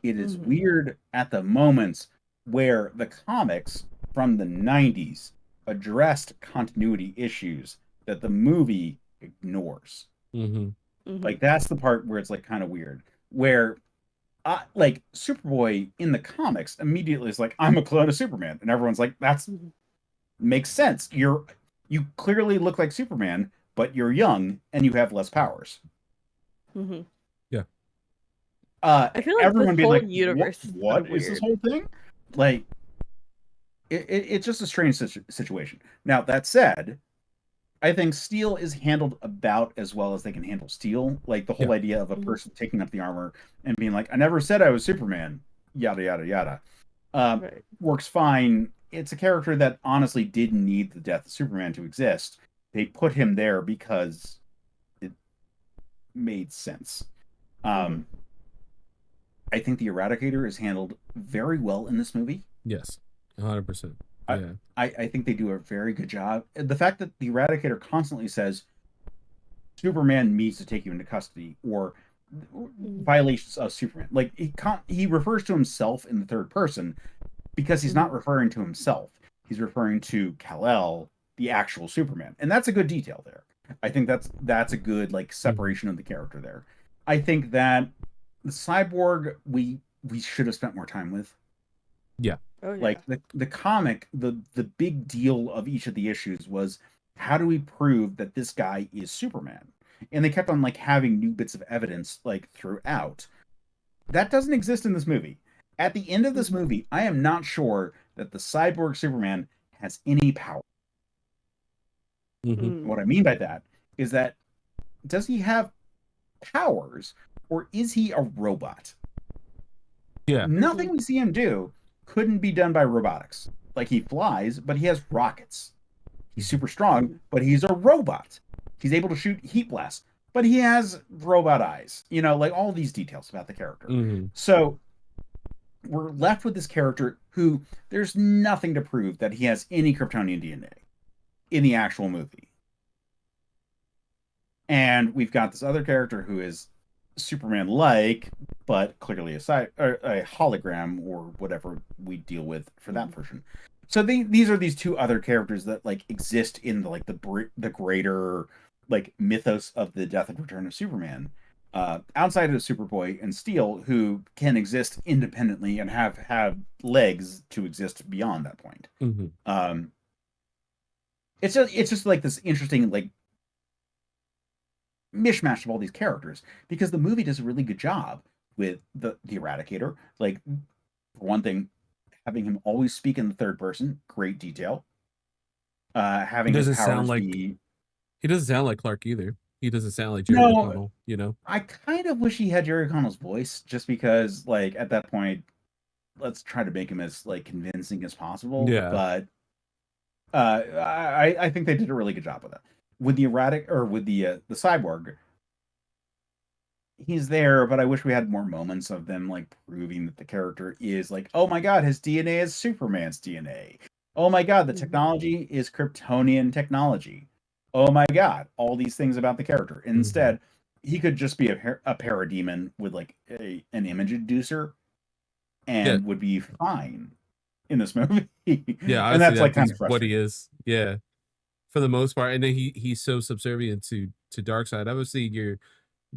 It is weird at the moments where the comics from the 90s addressed continuity issues that the movie ignores. Like that's the part where it's like kind of weird. Where like Superboy in the comics immediately is like, I'm a clone of Superman, and everyone's like, that's makes sense. You clearly look like Superman, but you're young and you have less powers. Yeah. I feel like everyone this being whole like, universe what so is this whole thing? Like, it's just a strange situation. Now, that said, I think Steel is handled about as well as they can handle Steel. Like the whole idea of a person taking up the armor and being like, I never said I was Superman, yada, yada, yada. Works fine. It's a character that honestly didn't need the death of Superman to exist. They put him there because it made sense. I think the Eradicator is handled very well in this movie. Yes, 100%. Yeah. I think they do a very good job. The fact that the Eradicator constantly says Superman needs to take you into custody or violations of Superman. Like he refers to himself in the third person because he's not referring to himself. He's referring to Kal-El, the actual Superman. And that's a good detail there. I think that's a good like separation of the character there. I think that the Cyborg we should have spent more time with. Yeah. Oh, yeah. Like the comic, the big deal of each of the issues was how do we prove that this guy is Superman? And they kept on like having new bits of evidence like throughout. That doesn't exist in this movie. At the end of this movie, I am not sure that the cyborg Superman has any power. What I mean by that is that does he have powers or is he a robot? Yeah. Nothing we see him do couldn't be done by robotics. Like he flies, but he has rockets. He's super strong, but he's a robot. He's able to shoot heat blasts, but he has robot eyes. You know, like all these details about the character. So we're left with this character who there's nothing to prove that he has any Kryptonian DNA in the actual movie. And we've got this other character who is Superman-like, but clearly a hologram or whatever we deal with for that version. So these are these two other characters that like exist in the like the greater like mythos of the death and return of Superman, outside of Superboy and Steel, who can exist independently and have legs to exist beyond that point. It's just like this interesting like mishmash of all these characters because the movie does a really good job with the Eradicator. Like for one thing, having him always speak in the third person, great detail. Having his powers he doesn't sound like Clark either. He doesn't sound like Jerry O'Connell, you know. I kind of wish he had Jerry O'Connell's voice, just because, like, at that point, let's try to make him as like convincing as possible. Yeah. But I think they did a really good job with that. With the the Cyborg, he's there, but I wish we had more moments of them like proving that the character is like, oh my god, his DNA is Superman's DNA. Oh my god, the technology is Kryptonian technology. Oh my god, all these things about the character. Instead, he could just be a parademon with like an image inducer and would be fine in this movie. Yeah, and that's like kind of what he is. Yeah, for the most part. And then he's so subservient to Darkseid. Obviously, you're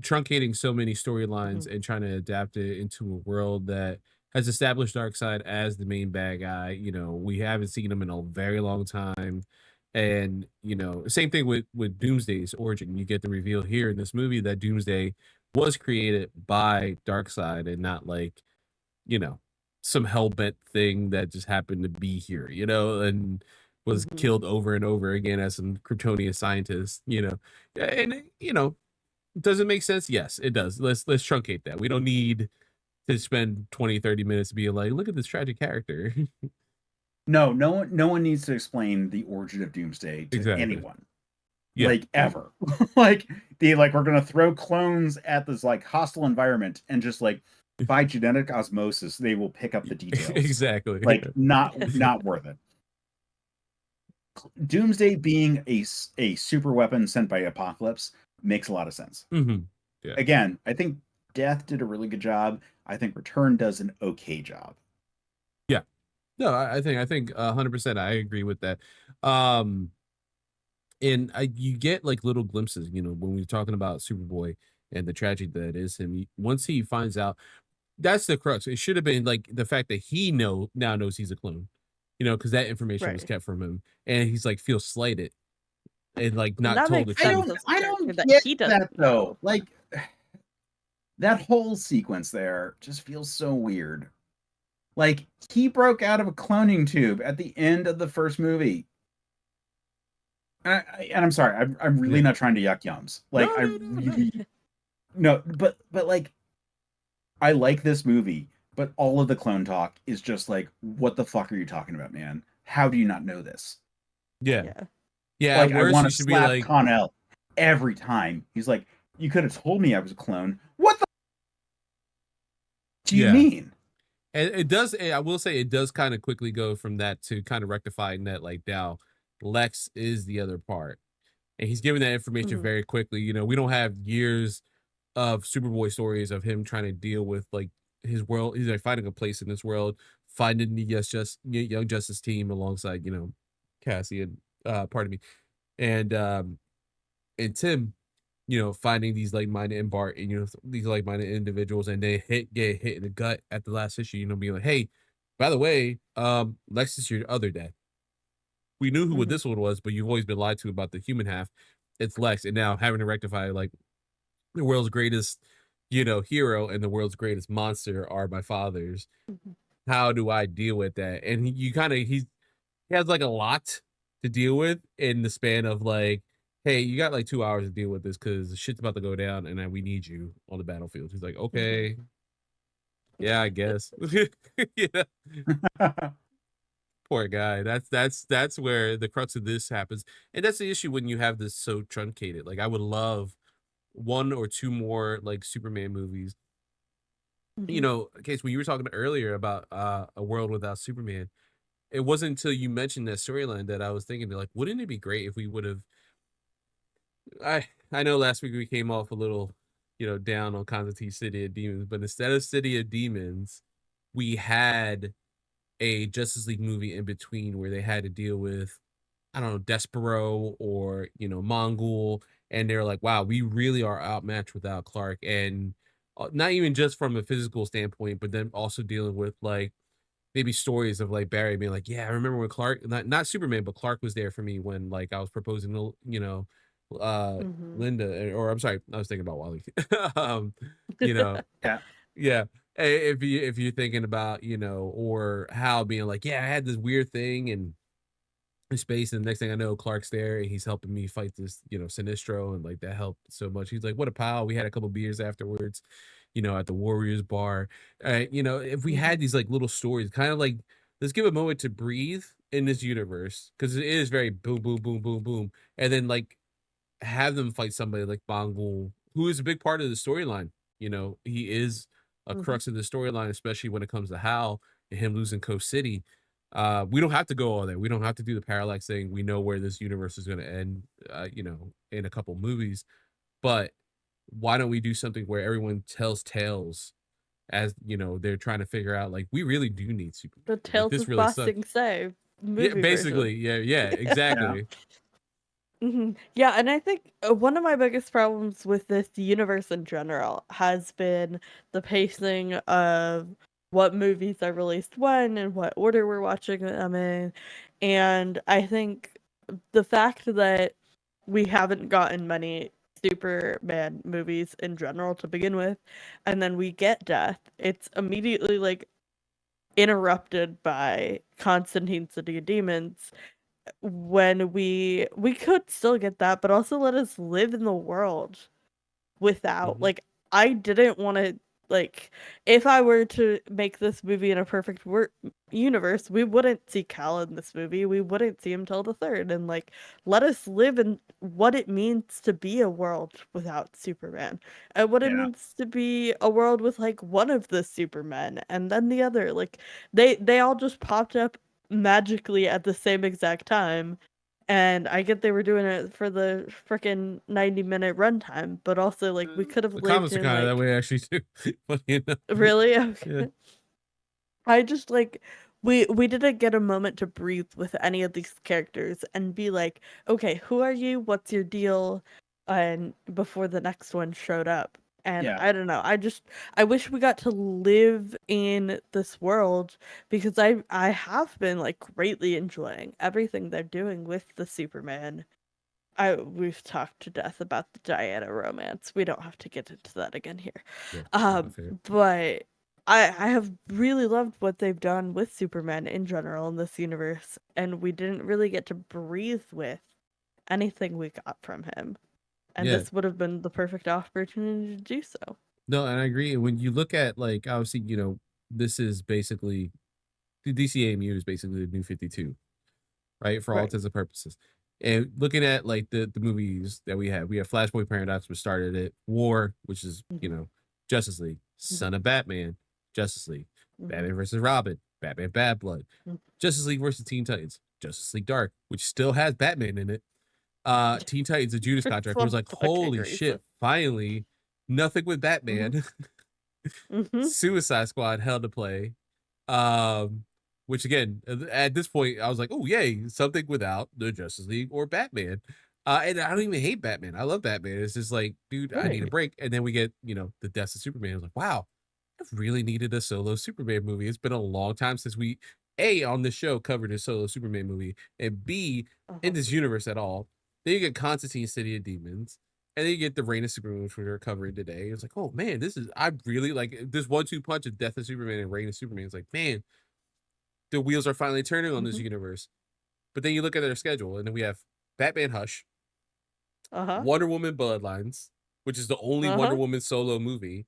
truncating so many storylines and trying to adapt it into a world that has established Darkseid as the main bad guy. You know, we haven't seen him in a very long time. And, you know, same thing with Doomsday's origin. You get the reveal here in this movie that Doomsday was created by Darkseid and not like, you know, some hellbent thing that just happened to be here, you know, and was killed over and over again as some Kryptonian scientist, you know. And, you know, does it make sense? Yes, it does. Let's truncate that. We don't need to spend 20-30 minutes being like, look at this tragic character. No one needs to explain the origin of Doomsday to anyone. Yeah. Like ever. Like we're gonna throw clones at this like hostile environment and just like by genetic osmosis they will pick up the details. Exactly. Like not worth it. Doomsday being a super weapon sent by Apocalypse makes a lot of sense. Yeah. Again, I think Death did a really good job. I think Return does an okay job. Yeah. No, I think 100% I agree with that. And you get like little glimpses, when we're talking about Superboy and the tragedy that is him. Once he finds out, that's the crux. It should have been like the fact that he now knows he's a clone, because that information was kept from him, and he's like feels slighted and like not told the truth. I don't get that though. Like that whole sequence there just feels so weird. Like he broke out of a cloning tube at the end of the first movie. And I'm sorry, I'm really not trying to yuck yums. Like but like I like this movie, but all of the clone talk is just like, what the fuck are you talking about, man? How do you not know this? Yeah. Like I want to slap like... Connell every time. He's like, you could have told me I was a clone. What the do you mean? And it does. I will say it does kind of quickly go from that to kind of rectifying that. Like now, Lex is the other part, and he's giving that information very quickly. We don't have years of Superboy stories of him trying to deal with like his world. He's like finding a place in this world, finding the Young Justice team alongside Cassie and pardon me, and Tim, finding these like-minded and Bart and these like-minded individuals, and they get hit in the gut at the last issue. Being like, hey, by the way, Lex is your other dad. We knew who this one was, but you've always been lied to about the human half. It's Lex, and now having to rectify like the world's greatest, hero and the world's greatest monster are my fathers. How do I deal with that? And he has like a lot to deal with in the span of like, hey, you got like 2 hours to deal with this because the shit's about to go down and we need you on the battlefield. He's like, okay, yeah, I guess. Poor guy. That's where the crux of this happens, and that's the issue when you have this so truncated. Like, I would love 1 or 2 more like Superman movies. Case when you were talking earlier about a world without Superman, it wasn't until you mentioned that storyline that I was thinking, like, wouldn't it be great if we would have. I know last week we came off a little, down on Constantine City of Demons, but instead of City of Demons, we had a Justice League movie in between where they had to deal with, I don't know, Despero or, Mongol, and they're like, wow, we really are outmatched without Clark, and not even just from a physical standpoint, but then also dealing with like maybe stories of like Barry being like, yeah, I remember when Clark, not Superman, but Clark was there for me when like I was proposing to, Linda, or I'm sorry, I was thinking about Wally. Yeah. If you're thinking about, or Hal being like, yeah, I had this weird thing in space, and the next thing I know, Clark's there and he's helping me fight this, Sinestro, and like that helped so much. He's like, what a pal. We had a couple beers afterwards, at the Warriors bar. If we had these like little stories, kind of like, let's give a moment to breathe in this universe, because it is very boom, boom, boom, boom, boom, and then like have them fight somebody like Mongol, who is a big part of the storyline. He is a crux of the storyline, especially when it comes to Hal and him losing Coast City. We don't have to go all there. We don't have to do the parallax thing. We know where this universe is going to end, in a couple movies. But why don't we do something where everyone tells tales as, they're trying to figure out, like, we really do need Superman. The Tales of really Bossing Say movie yeah, basically. Version. Yeah, exactly. Yeah, and I think one of my biggest problems with this universe in general has been the pacing of what movies are released when and what order we're watching them in. And I think the fact that we haven't gotten many Superman movies in general to begin with, and then we get Death, it's immediately like interrupted by Constantine City of Demons, when we could still get that, but also let us live in the world without like, I didn't want to Like, if I were to make this movie in a perfect universe, we wouldn't see Cal in this movie. We wouldn't see him till the third. And, like, let us live in what it means to be a world without Superman. And what it means to be a world with, like, one of the Supermen and then the other. Like, they all just popped up magically at the same exact time. And I get they were doing it for the freaking 90-minute runtime, but also, like, we could have The lived comics are in, kind of like... that way, actually, too. Funny enough. Really? Okay. Yeah. I just, like, we didn't get a moment to breathe with any of these characters and be like, okay, who are you? What's your deal? And before the next one showed up. And Yeah. I don't know. I wish we got to live in this world, because I have been, like, greatly enjoying everything they're doing with the Superman. We've talked to death about the Diana romance. We don't have to get into that again here. Yeah, But I have really loved what they've done with Superman in general in this universe, and we didn't really get to breathe with anything we got from him. And this would have been the perfect opportunity to do so. No, and I agree. When you look at, like, obviously, you know, this is basically the dcamu is basically the new 52, right? For all intents and purposes. And looking at, like, the movies that we have Flashpoint Paradox, which started it, War, which is, you know, Justice League, Son of Batman, Justice League, Batman versus Robin, Batman Bad Blood, Justice League versus Teen Titans, Justice League Dark, which still has Batman in it. Teen Titans, the Judas Contract, was like, holy shit, finally, nothing with Batman. Suicide Squad, hell to play. Which again, at this point, I was like, oh yay, something without the Justice League or Batman. And I don't even hate Batman. I love Batman. It's just like, dude, I need a break. And then we get, you know, the deaths of Superman. I was like, wow, I've really needed a solo Superman movie. It's been a long time since we, A, on this show covered a solo Superman movie, and B, in this universe at all. Then you get Constantine, City of Demons, and then you get the Reign of Superman, which we're covering today. It's like, oh man, I really like this 1-2 punch of Death of Superman and Reign of Superman. It's like, man, the wheels are finally turning on this universe. But then you look at their schedule, and then we have Batman Hush, Wonder Woman Bloodlines, which is the only Wonder Woman solo movie,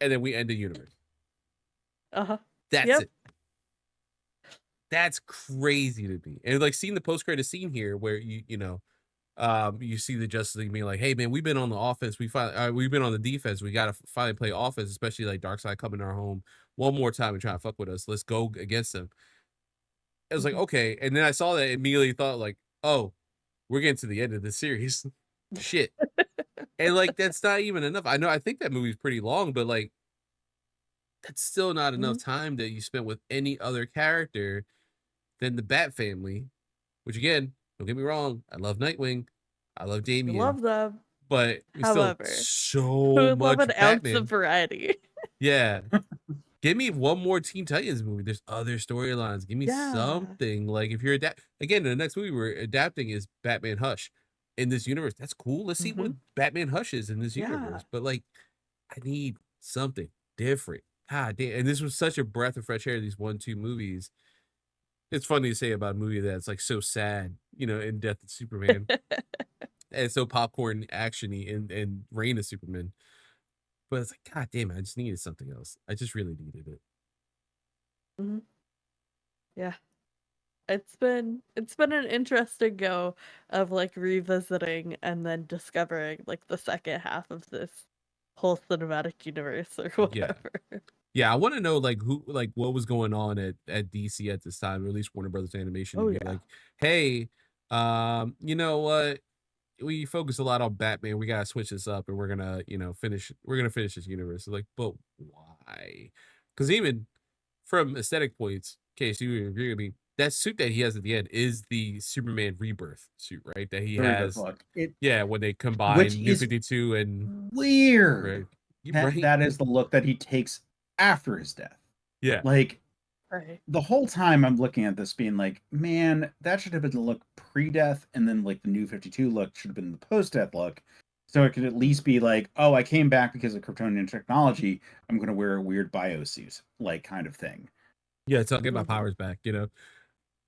and then we end the universe. That's it. That's crazy to me. And like seeing the post-credit scene here where you know, you see the Justice League being like, hey man, we've been on the offense, we've been on the defense, we gotta finally play offense, especially like Darkseid coming to our home one more time and trying to fuck with us, let's go against them. It was like, okay. And then I saw that, immediately thought like, oh, we're getting to the end of the series. Shit. And like, that's not even enough. I think that movie's pretty long, but like, that's still not enough time that you spent with any other character than the Bat family, which again, don't get me wrong, I love Nightwing, I love Damian, love them, but we however, still so much love an Batman. ounce of variety. Yeah. Give me one more Teen Titans movie. There's other storylines. Give me something. Like, if you're again, the next movie we're adapting is Batman Hush in this universe. That's cool. Let's see what Batman Hush is in this universe. But like, I need something different. God damn. And this was such a breath of fresh air, these 1-2 movies. It's funny to say about a movie that's like so sad, you know, in Death of Superman. And so popcorn actiony in Reign of Superman. But it's like, God damn it, I just needed something else. I just really needed it. Yeah. It's been an interesting go of like revisiting and then discovering like the second half of this whole cinematic universe or whatever. Yeah, I want to know like what was going on at DC at this time, or at least Warner Brothers Animation, to be like, hey, you know what? We focus a lot on Batman. We gotta switch this up, and we're gonna finish this universe. Like, but why? Because even from aesthetic points, case you agree with me, that suit that he has at the end is the Superman Rebirth suit, right? That he has. When they combine New 52 and weird. That is the look that he takes after his death. Yeah. Like, the whole time I'm looking at this being like, man, that should have been the look pre-death, and then like the New 52 look should have been the post-death look. So it could at least be like, oh, I came back because of Kryptonian technology, I'm going to wear a weird biosuit, like, kind of thing. Yeah, so I'll get my powers back, you know?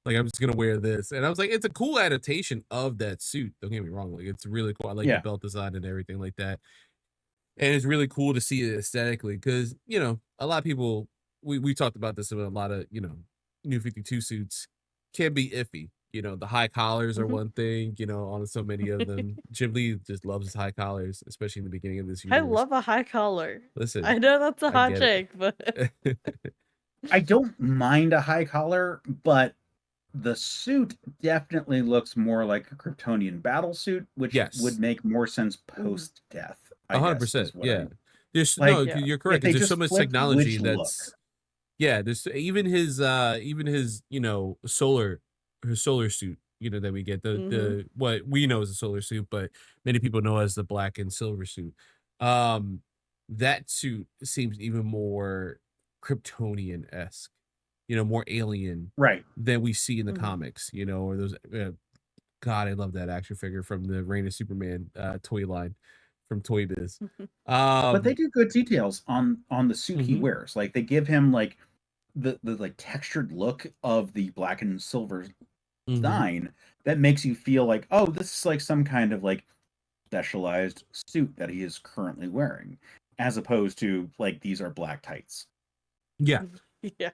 Like, I'm just going to wear this. And I was like, it's a cool adaptation of that suit. Don't get me wrong. Like, it's really cool. I like the belt design and everything like that. And it's really cool to see it aesthetically because, you know, a lot of people, we talked about this with a lot of, you know, New 52 suits can be iffy. You know, the high collars are Mhm. one thing, you know, on so many of them. Jim Lee just loves his high collars, especially in the beginning of this I universe. love a high collar. Listen, I know that's a I hot get take, but it. I don't mind a high collar, but the suit definitely looks more like a Kryptonian battle suit, which would Yes, make more sense Mhm. post death, I guess, 100%. is what Yeah. I There's no, like. yeah. you're If correct. they Because there's so just much flipped technology which that's, look, yeah, there's even his solar suit, you know, that we get Mhm. the what we know as a solar suit, but many people know as the black and silver suit. Um, that suit seems even more Kryptonian-esque, you know, more alien right? than we see in the Mhm. comics, you know, or those God, I love that action figure from the Reign of Superman toy line from Toy Biz. But they Um, do good details on the suit he mhm, wears. Like they give him like the like textured look of the black and silver mhm. design that makes you feel like, oh, this is like some kind of like specialized suit that he is currently wearing, as opposed to like these are black tights. Yeah. Yeah.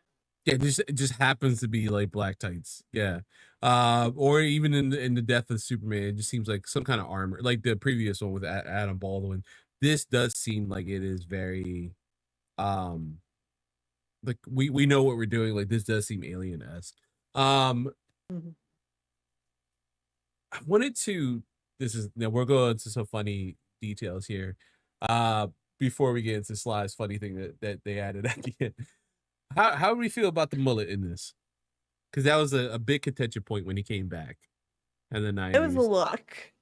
Yeah, it just happens to be like black tights. Yeah. Or even in the death of Superman, it just seems like some kind of armor, like the previous one with Adam Baldwin. This does seem like it is very um like we know what we're doing. Like this does seem alien-esque. Um Mhm. I wanted to this is now we're going into some funny details here. Uh before we get into Sly's funny thing that they added at the end. How do we feel about the mullet in this? Because that was a big contention point when he came back in the It was a 90s. look.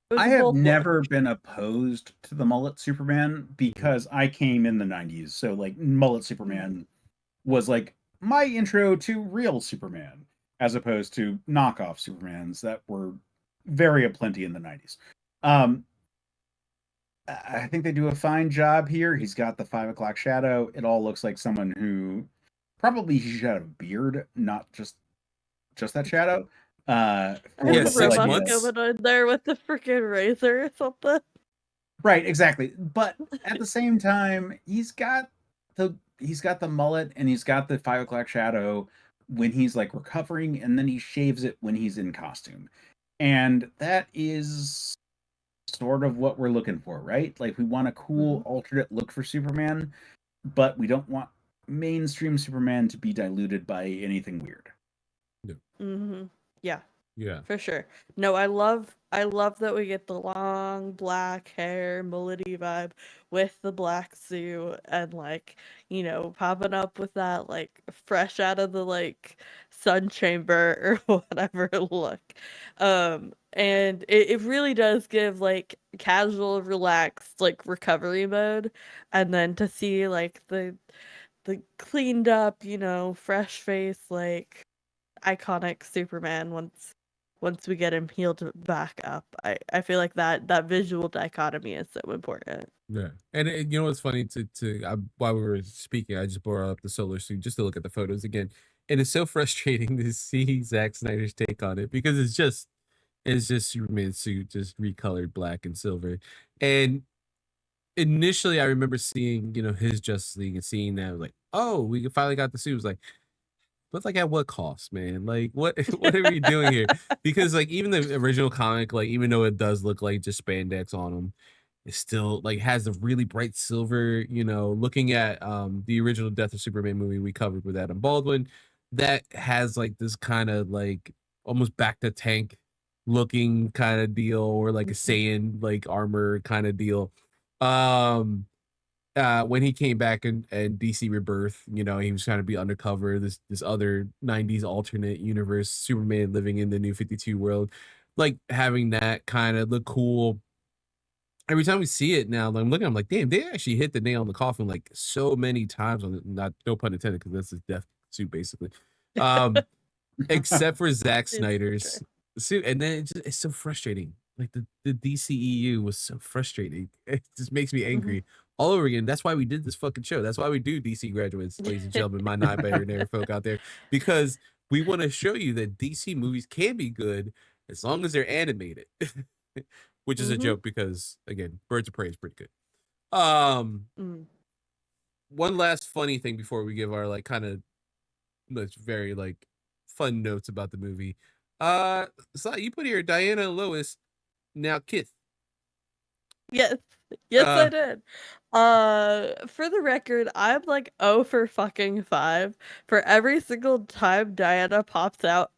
It was I a have bold look. never been opposed to the mullet Superman Mhm. because I came in the 90s. So like mullet Mhm. Superman was like my intro to real Superman, as opposed to knockoff Supermans that were very aplenty in the 90s. Um, I think they do a fine job here. He's got the 5 o'clock shadow. It all looks like someone who probably he should have a beard, not just that shadow. For Yeah, the whole 6 Robots idea. months. coming in there with the freaking razor or something. Right, exactly. But at the same time, he's got the mullet and he's got the 5 o'clock shadow when he's like recovering, and then he shaves it when he's in costume. And that is sort of what we're looking for, right? Like we want a cool Mhm. alternate look for Superman, but we don't want mainstream Superman to be diluted by anything weird. Yeah. Mhm. Yeah. Yeah. For sure. No, I love that we get the long black hair, mullety vibe with the black suit and like, you know, popping up with that like fresh out of the like sun chamber or whatever look. And it really does give like casual, relaxed, like recovery mode. And then to see like the cleaned up, you know, fresh face, like iconic Superman once we get him healed back up. I feel like that visual dichotomy is so important. Yeah. And you know what's funny while we were speaking, I just brought up the solar suit just to look at the photos again. And it's so frustrating to see Zack Snyder's take on it because it's just Superman's suit just recolored black and silver. And initially I remember seeing, you know, his Justice League and seeing that like, oh, we finally got the suit. It was like, but like at what cost, man? Like what what are we doing here? Because like even the original comic, like even though it does look like just spandex on him, it still like has a really bright silver, you know, looking at the original Death of Superman movie we covered with Adam Baldwin, that has like this kind of like almost back to tank looking kind of deal, or like a Mhm. Saiyan like armor kind of deal. Um when he came back and DC Rebirth, you know, he was trying to be undercover, this other 90s alternate universe, Superman living in the new 52 world, like having that kind of look cool. Every time we see it now, I'm looking, I'm like, damn, they actually hit the nail on the coffin like so many times on it. Not no pun intended, because that's his death suit basically. Um, except for Zack It's true. Snyder's suit. And then it's so frustrating. Like the DCEU was so frustrating. It just makes me Mhm. angry all over again. That's why we did this fucking show. That's why we do DC graduates, ladies and gentlemen, my non-binary folk out there, because we want to show you that DC movies can be good as long as they're animated. Which is a Mhm. joke because again, Birds of Prey is pretty good. One last funny thing before we give our like kind of very like fun notes about the movie. So you put here Diana and Lois now Kith. Yes. Yes, I did. For the record, I'm like 0 for fucking 5 for every single time Diana pops up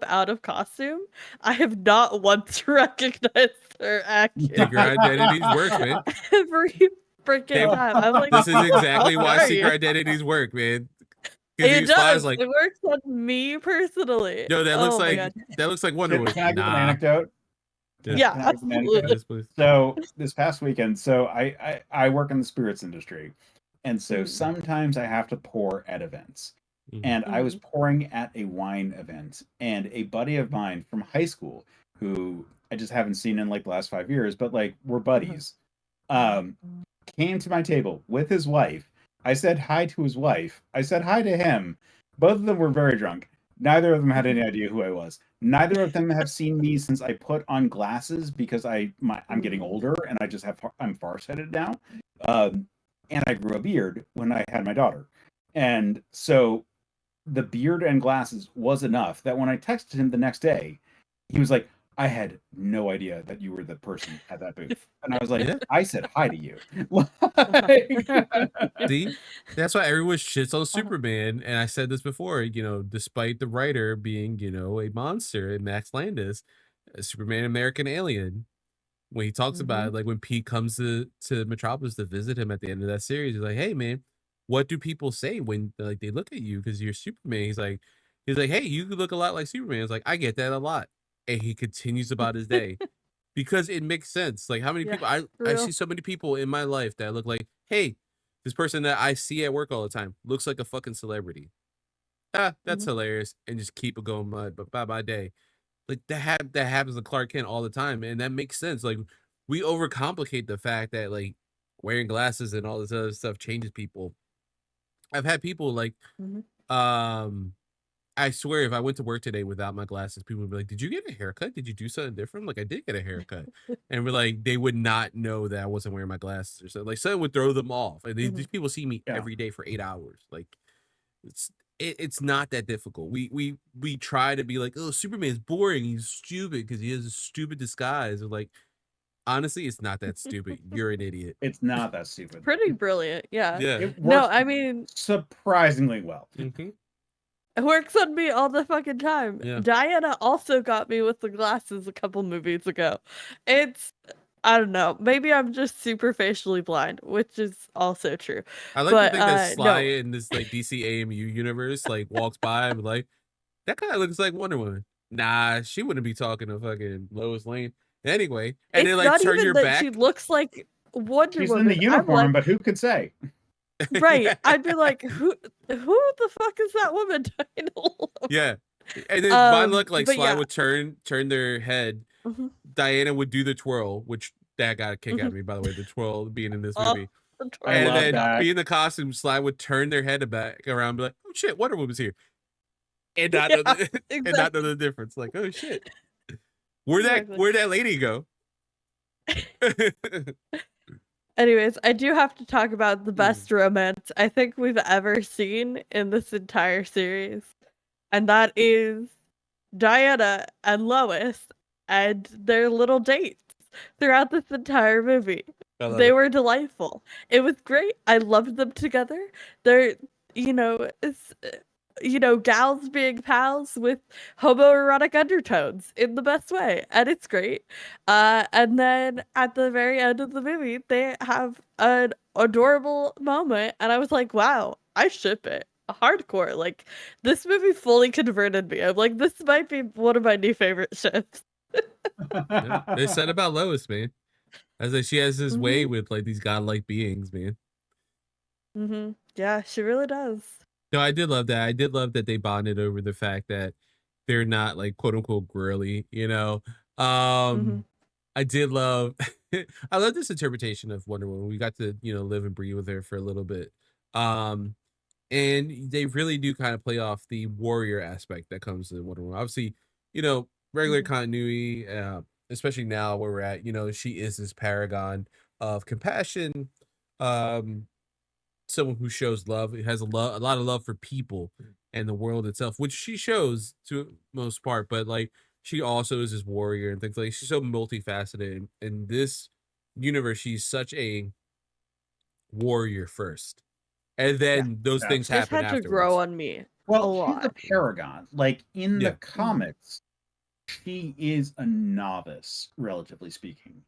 out of costume. I have not once recognized her acting. Secret Identities works, man. Every freaking time. I'm like, this is exactly why are Secret you? Identities work, man. It does. Like, it works on me personally. No, that looks Oh my like God. that looks like Wonder Woman. Can I give an anecdote? Yeah, absolutely. Yes, please. So this past weekend, so I work in the spirits industry, and so sometimes I have to pour at events. And I was pouring at a wine event, and a buddy of mine from high school, who I just haven't seen in like the last 5 years, but like we're buddies, came to my table with his wife. I said hi to his wife. I said hi to him. Both of them were very drunk. Neither of them had any idea who I was. Neither of them have seen me since I put on glasses because I'm getting older and I'm farsighted now. And I grew a beard when I had my daughter. And so the beard and glasses was enough that when I texted him the next day, he was like, I had no idea that you were the person at that booth. And I was like, I said hi to you. See, that's why everyone shits on Superman. And I said this before, you know, despite the writer being, you know, a monster and Max Landis, Superman American Alien, when he talks about it, like when Pete comes to Metropolis to visit him at the end of that series, he's like, hey man, what do people say when like they look at you because you're Superman? He's like, hey, you look a lot like Superman. It's like, I get that a lot. And he continues about his day because it makes sense. Like how many people I see so many people in my life that look like, hey, this person that I see at work all the time looks like a fucking celebrity. That's hilarious. And just keep it going by my day. Like that happens to Clark Kent all the time, and that makes sense. Like we overcomplicate the fact that like wearing glasses and all this other stuff changes people. I've had people like, I swear, if I went to work today without my glasses, people would be like, "Did you get a haircut? Did you do something different?" Like I did get a haircut, and we're like, they would not know that I wasn't wearing my glasses or something. Like something would throw them off. And these people see me every day for 8 hours. Like it's not that difficult. We try to be like, oh, Superman's boring. He's stupid because he has a stupid disguise. Or like, honestly, it's not that stupid. You're an idiot. It's not that stupid. Pretty brilliant. Yeah. It no, I mean surprisingly well. It works on me all the fucking time. Yeah. Diana also got me with the glasses a couple movies ago. I don't know. Maybe I'm just super facially blind, which is also true. I like to think that Sly in this like DC AMU universe like walks by and be like, that kind of looks like Wonder Woman. Nah, she wouldn't be talking to fucking Lois Lane. Anyway, and then like turn your back. She looks like Wonder Woman. She's in the uniform, but who could say? Right. I'd be like, who the fuck is that woman? Yeah. And then mine look like Sly would turn their head. Diana would do the twirl, which that got a kick out of me, by the way, the twirl being in this movie. And then being the costume, Sly would turn their head back around and be like, oh shit, Wonder Woman's here. And not know and not know the difference. Like, oh shit. Where'd that lady go? Anyways, I do have to talk about the best romance I think we've ever seen in this entire series. And that is Diana and Lois and their little dates throughout this entire movie. They were delightful. It was great. I loved them together. They're, gals being pals with homoerotic undertones in the best way, and it's great. And then at the very end of the movie, they have an adorable moment, and I was like, wow, I ship it. Hardcore. Like, this movie fully converted me. I'm like, this might be one of my new favorite ships. They said about Lois, man. I was like, she has this way with like these godlike beings, man. Yeah, she really does. No, I did love that. I did love that they bonded over the fact that they're not like quote unquote girly, you know. I did love I love this interpretation of Wonder Woman. We got to, live and breathe with her for a little bit. And they really do kind of play off the warrior aspect that comes to Wonder Woman. Obviously, regular continuity, especially now where we're at, she is this paragon of compassion, someone who shows love, has a lot of love for people and the world itself, which she shows to most part, but like she also is this warrior and things like she's so multifaceted. In this universe, she's such a warrior first, and then those things She's happen had to grow afterwards. on me a Well, she's a lot. paragon. Like in the Yeah. comics, she is a novice, relatively speaking,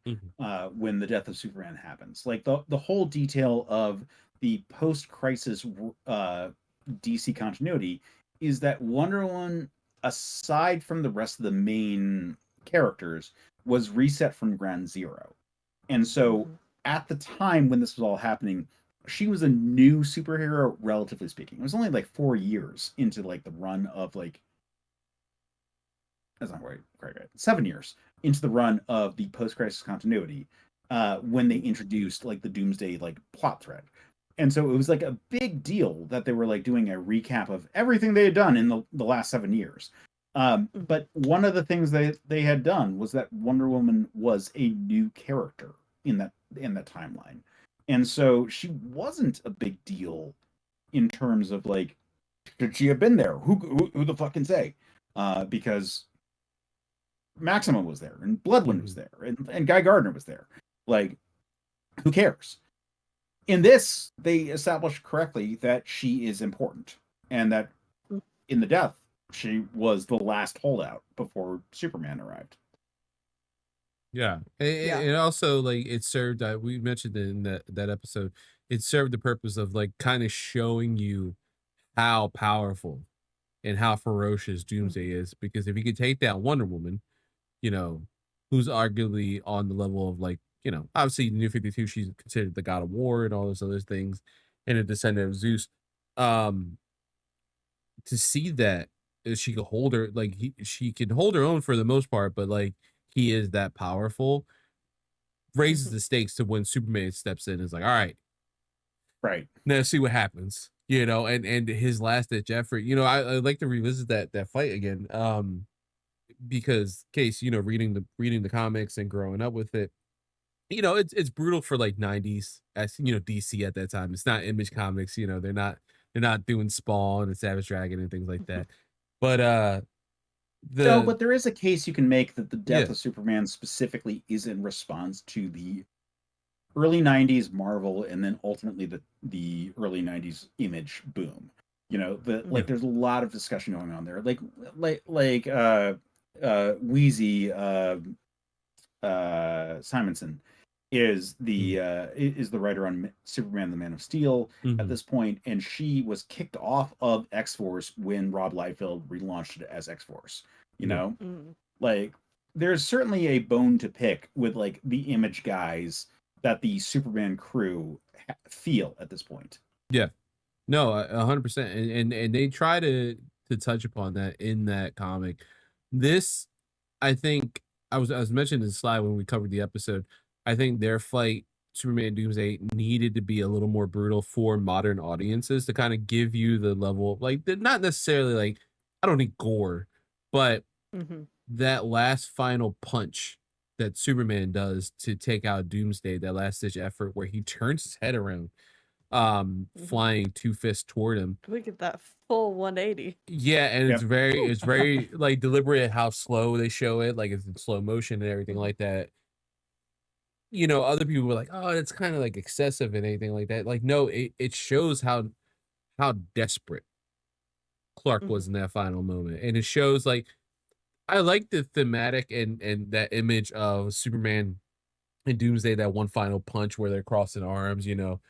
when the death of Superman happens. Like the whole detail of the post-crisis DC continuity is that Wonder Woman, aside from the rest of the main characters, was reset from ground zero. And so at the time when this was all happening, she was a new superhero, relatively speaking. It was only like 4 years into like the run of like, that's not right, 7 years into the run of the post-crisis continuity, when they introduced like the Doomsday like plot thread. And so it was like a big deal that they were like doing a recap of everything they had done in the last 7 years. But one of the things they had done was that Wonder Woman was a new character in that timeline. And so she wasn't a big deal in terms of like, should she have been there? Who the fuck can say? Because Maximum was there, and Bloodwind was there, and Guy Gardner was there. Like, who cares? In this, they established correctly that she is important, and that in the death, she was the last holdout before Superman arrived. Yeah. It also, like, it served, we mentioned in that episode, it served the purpose of like kind of showing you how powerful and how ferocious Doomsday is, because if you could take down Wonder Woman, you know, who's arguably on the level of like, you know, obviously New 52, she's considered the god of war and all those other things, and a descendant of Zeus. To see that she could hold her, like she can hold her own for the most part, but like he is that powerful, raises the stakes to when Superman steps in and is like, all right, now see what happens, you know, and his last ditch effort. You know, I'd like to revisit that fight again. Because Case, you know, reading the comics and growing up with it, you know, it's brutal for like 90s, as you know, DC at that time. It's not Image Comics, you know, they're not doing Spawn and Savage Dragon and things like that. But but there is a case you can make that the death of Superman specifically is in response to the early 90s Marvel and then ultimately the early 90s Image boom. You know, like there's a lot of discussion going on there. Like Wheezy Simonson is the writer on Superman the Man of Steel at this point, and she was kicked off of X-Force when Rob Liefeld relaunched it as X-Force. You know, like there's certainly a bone to pick with like the Image guys that the Superman crew feel at this point. Yeah, no, 100%, and they try to touch upon that in that comic. This, I think, I was mentioning in the slide when we covered the episode. I think their fight, Superman Doomsday, needed to be a little more brutal for modern audiences to kind of give you the level of like, not necessarily like, I don't need gore, but that last final punch that Superman does to take out Doomsday, that last ditch effort where he turns his head around, flying two fists toward him. We get that full 180. Yeah, and it's very like deliberate how slow they show it, like it's in slow motion and everything like that. You know, other people were like, oh, it's kind of like excessive and anything like that. Like, no, it shows how desperate Clark was in that final moment. And it shows like, I like the thematic and that image of Superman and Doomsday, that one final punch where they're crossing arms, you know.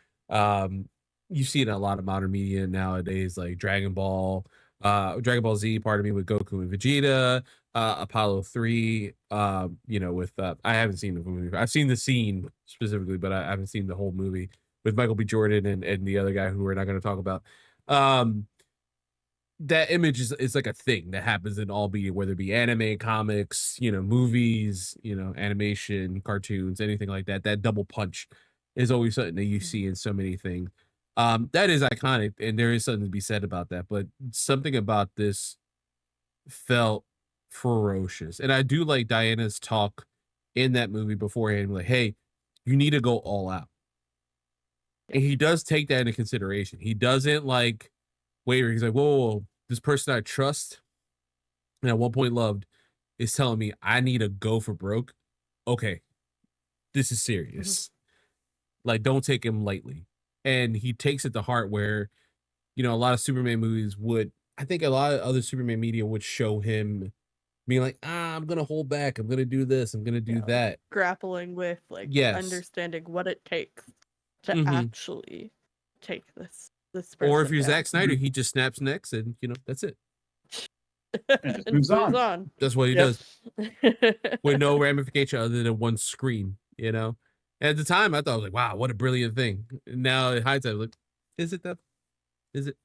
You see it in a lot of modern media nowadays, like Dragon Ball Z, pardon me, with Goku and Vegeta, Apollo 3, you know, with I haven't seen the movie. I've seen the scene specifically, but I haven't seen the whole movie with Michael B. Jordan and the other guy who we're not going to talk about. That image is like a thing that happens in all media, whether it be anime, comics, you know, movies, you know, animation, cartoons, anything like that. That double punch is always something that you see in so many things. That is iconic, and there is something to be said about that. But something about this felt ferocious, and I do like Diana's talk in that movie beforehand, like, "Hey, you need to go all out. And he does take that into consideration. He doesn't like wait. He's like, whoa, this person I trust and at one point loved is telling me I need to go for broke. Okay, this is serious. Like, don't take him lightly. And he takes it to heart where, a lot of Superman movies would, I think a lot of other Superman media would show him being like, I'm going to hold back. I'm going to do this. I'm going to do that. Grappling with understanding what it takes to actually take this person or if you're down. Zack Snyder, he just snaps necks and, that's it. And just moves on. That's what he does. With no ramification other than one scream, And at the time, I thought, I was like, wow, what a brilliant thing. Now, in hindsight, I'm like, is it though? Is it?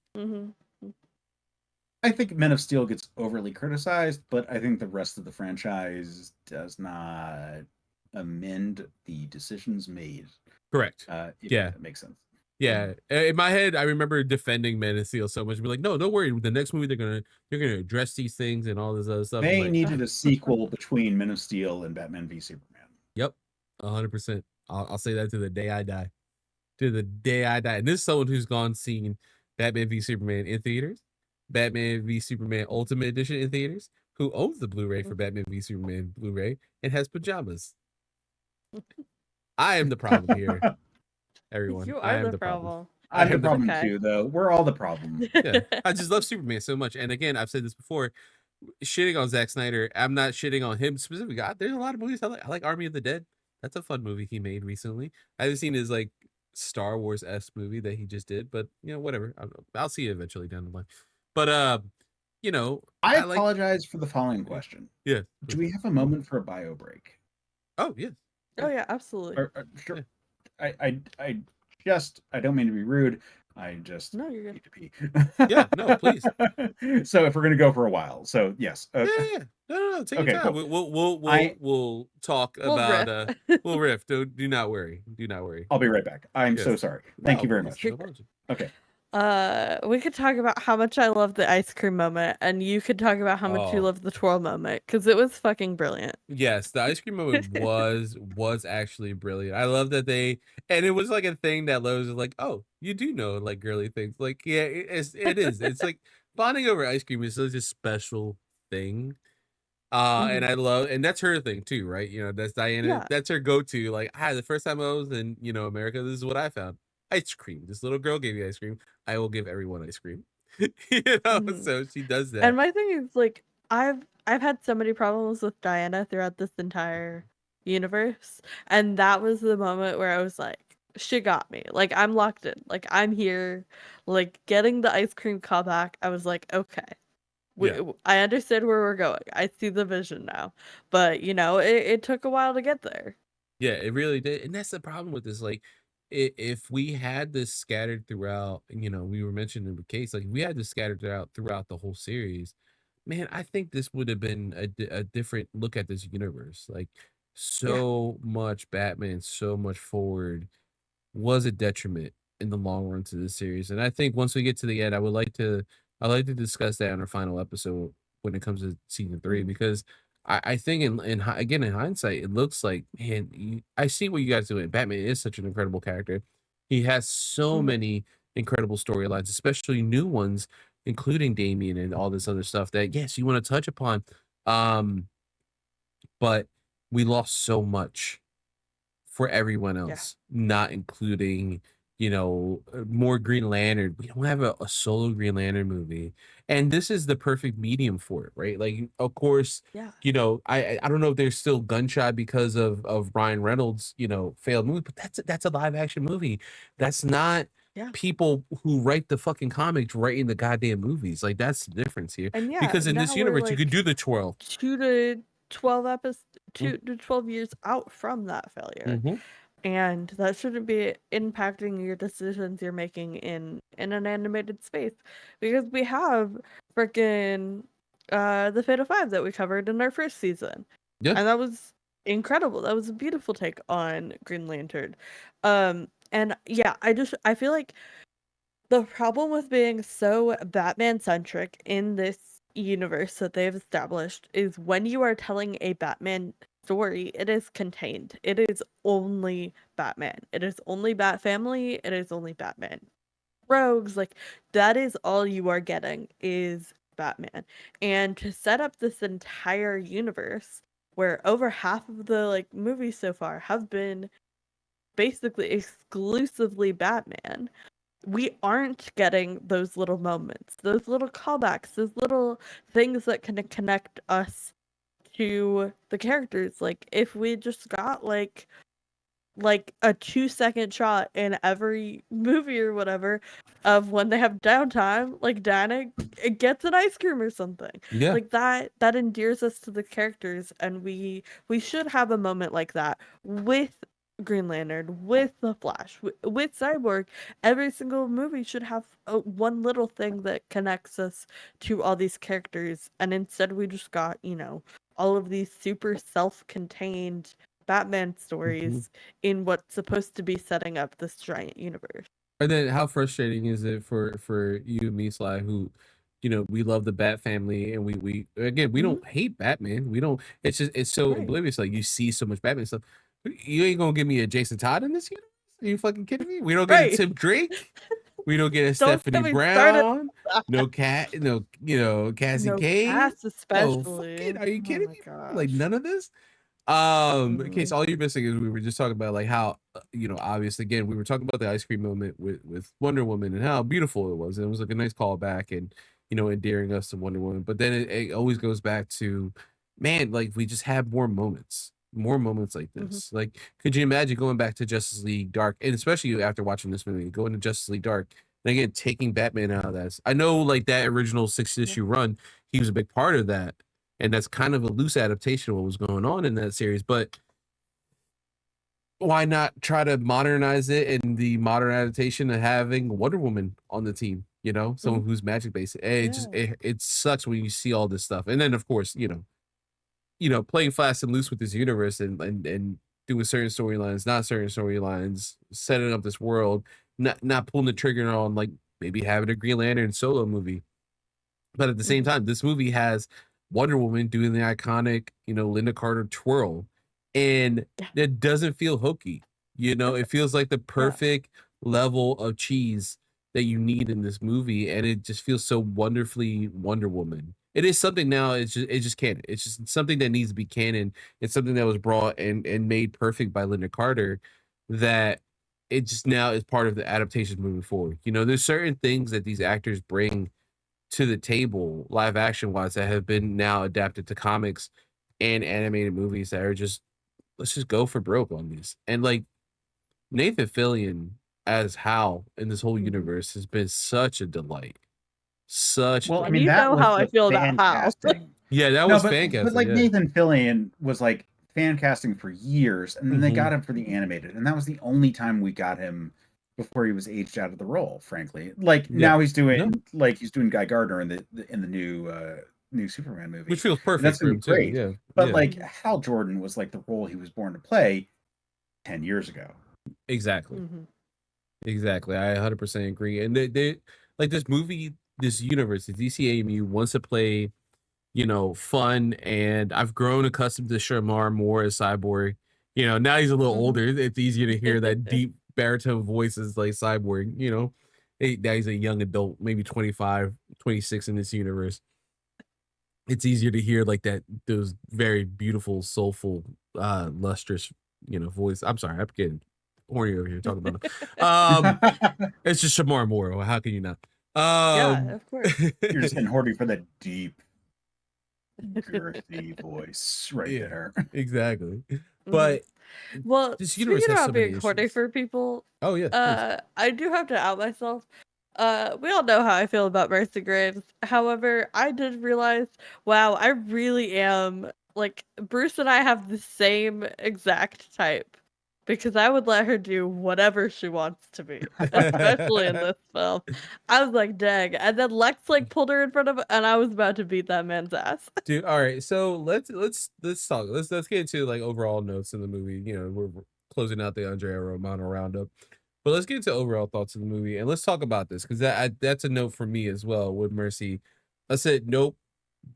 I think Men of Steel gets overly criticized, but I think the rest of the franchise does not amend the decisions made. Correct. That makes sense. Yeah, in my head, I remember defending Man of Steel so much. Be like, no, don't worry. The next movie, they're gonna address these things and all this other stuff. They needed a sequel between Men of Steel and Batman v Superman. Yep, 100%. I'll say that to the day I die. To the day I die. And this is someone who's gone seen Batman v Superman in theaters, Batman v Superman Ultimate Edition in theaters, who owns the Blu-ray for Batman v Superman Blu-ray and has pajamas. I am the problem here. Everyone. You are the problem. I'm the problem too, though. We're all the problem. Yeah. I just love Superman so much. And again, I've said this before, shitting on Zack Snyder. I'm not shitting on him specifically. There's a lot of movies I like. I like Army of the Dead. That's a fun movie he made recently. I haven't seen his Star Wars-esque movie that he just did, but whatever. I'll see it eventually down the line. But I apologize for the following question. Yeah. Do we have a moment for a bio break? Oh, yes. Oh yeah, absolutely. Sure. Yeah. I don't mean to be rude. I just no, you're good. need to pee. Yeah, no, please. So if we're gonna go for a while, so yes. Yeah. No. Take your time. Cool. We'll talk about riff. We'll riff. Do not worry. Do not worry. I'll be right back. I'm so sorry. Thank you very much. Okay. We could talk about how much I love the ice cream moment, and you could talk about how much you love the twirl moment, because it was fucking brilliant. Yes, the ice cream moment was actually brilliant. I love that and it was like a thing that Lowe's was like, oh, you do know girly things. Yeah, it is. It's like bonding over ice cream is such a special thing. And I love, and that's her thing too, right? That's Diana. Yeah. That's her go-to. The first time I was in, America, this is what I found. Ice cream. This little girl gave me ice cream. I will give everyone ice cream. So she does that. And my thing is I've had so many problems with Diana throughout this entire universe, and that was the moment where I was like, she got me. I'm locked in. I'm here. Getting the ice cream call back, I was like, okay. I understand where we're going. I see the vision now. But, it took a while to get there. Yeah, it really did. And that's the problem with this. If we had this scattered throughout, we were mentioning the case, we had this scattered throughout the whole series, man, I think this would have been a different look at this universe. So much Batman, so much forward was a detriment in the long run to this series. And I think once we get to the end, I'd like to discuss that in our final episode when it comes to season 3, because I think in hindsight, it looks like, man, I see what you guys do. Batman is such an incredible character. He has so many incredible storylines, especially new ones, including Damian and all this other stuff that, yes, you want to touch upon. But we lost so much for everyone else, not including, more Green Lantern. We don't have a solo Green Lantern movie. And this is the perfect medium for it, right? Of course, I don't know if there's still gunshot because of Ryan Reynolds, failed movie, but that's a live action movie. That's not people who write the fucking comics writing the goddamn movies. That's the difference here. And because in this universe, you could do the twirl. 2 to 12 years out from that failure. And that shouldn't be impacting your decisions you're making in an animated space, because we have freaking the Fatal 5 that we covered in our first season. And that was incredible. That was a beautiful take on Green Lantern. And I feel like the problem with being so Batman centric in this universe that they've established is when you are telling a Batman story, it is contained. It is only Batman. It is only Bat Family. It is only Batman. Rogues, like, that is all you are getting is Batman. And to set up this entire universe where over half of the like movies so far have been basically exclusively Batman, we aren't getting those little moments, those little callbacks, those little things that can connect us to the characters. Like if we just got like a 2-second shot in every movie or whatever of when they have downtime, like Danik it gets an ice cream or something. Yeah. Like that endears us to the characters, and we should have a moment like that with Green Lantern, with the Flash, with Cyborg. Every single movie should have one little thing that connects us to all these characters, and instead we just got, all of these super self-contained Batman stories in what's supposed to be setting up this giant universe. And then how frustrating is it for you and me, Sly, who, we love the Bat Family, and we again, we don't hate Batman. We don't. It's just it's so oblivious. Like you see so much Batman stuff. You ain't gonna give me a Jason Todd in this universe? Are you fucking kidding me? We don't get a Tim Drake. We don't get a Stephanie Brown. No cat. No, Cassie Kane. Cass especially. Are you kidding me? Like none of this. Okay, so all you're missing is we were just talking about like how obviously again we were talking about the ice cream moment with Wonder Woman and how beautiful it was, and it was like a nice callback and endearing us to Wonder Woman. But then it always goes back to, man, like we just have more moments like this. Like, could you imagine going back to Justice League Dark, and especially after watching this movie, going to Justice League Dark and again taking Batman out of that? I know like that original 6-issue run, he was a big part of that. And that's kind of a loose adaptation of what was going on in that series. But why not try to modernize it in the modern adaptation of having Wonder Woman on the team? Someone who's magic based. It sucks when you see all this stuff. And then of course, playing fast and loose with this universe and doing certain storylines, not certain storylines, setting up this world, not pulling the trigger on like maybe having a Green Lantern solo movie. But at the same time, this movie has Wonder Woman doing the iconic, Linda Carter twirl, and it doesn't feel hokey. It feels like the perfect level of cheese that you need in this movie, and it just feels so wonderfully Wonder Woman. It is something now. It's just canon. It's just something that needs to be canon. It's something that was brought and made perfect by Linda Carter, that it just now is part of the adaptation moving forward. There's certain things that these actors bring to the table live action wise that have been now adapted to comics and animated movies that are just, let's just go for broke on these. And like Nathan Fillion as Hal in this whole universe has been such a delight. Well, I mean, that was how I feel about Hal. Yeah, that was fan casting. But like Nathan Fillion was like fan casting for years, and then they got him for the animated, and that was the only time we got him before he was aged out of the role, frankly. Like now he's doing he's doing Guy Gardner in the new Superman movie, which feels perfect. That's for him great. Too. But like Hal Jordan was like the role he was born to play 10 years ago. Exactly. Exactly. I 100% agree. And they like this movie, this universe, the DCAMU wants to play, fun, and I've grown accustomed to Shamar more as Cyborg. Now he's a little older. It's easier to hear that deep baritone voices like Cyborg. Now he's a young adult, maybe 25, 26 in this universe. It's easier to hear like that, those very beautiful, soulful, lustrous, voice. I'm sorry, I'm getting horny over here talking about him. It's just Shamar Morrow. How can you not? Yeah, of course. You're just getting horny for that deep, girthy voice there. Exactly. But well, this speaking universe has about so many being horny for people, oh yeah, I do have to out myself. We all know how I feel about Mercy Graves. However, I did realize, wow, I really am like Bruce and I have the same exact type, because I would let her do whatever she wants to be, especially in this film. I was like, dang. And then Lex like pulled her in front of, and I was about to beat that man's ass. Dude, all right. So let's talk. Let's get into like overall notes in the movie. We're closing out the Andrea Romano roundup, but let's get into overall thoughts of the movie, and let's talk about this because that's a note for me as well with Mercy. I said, nope,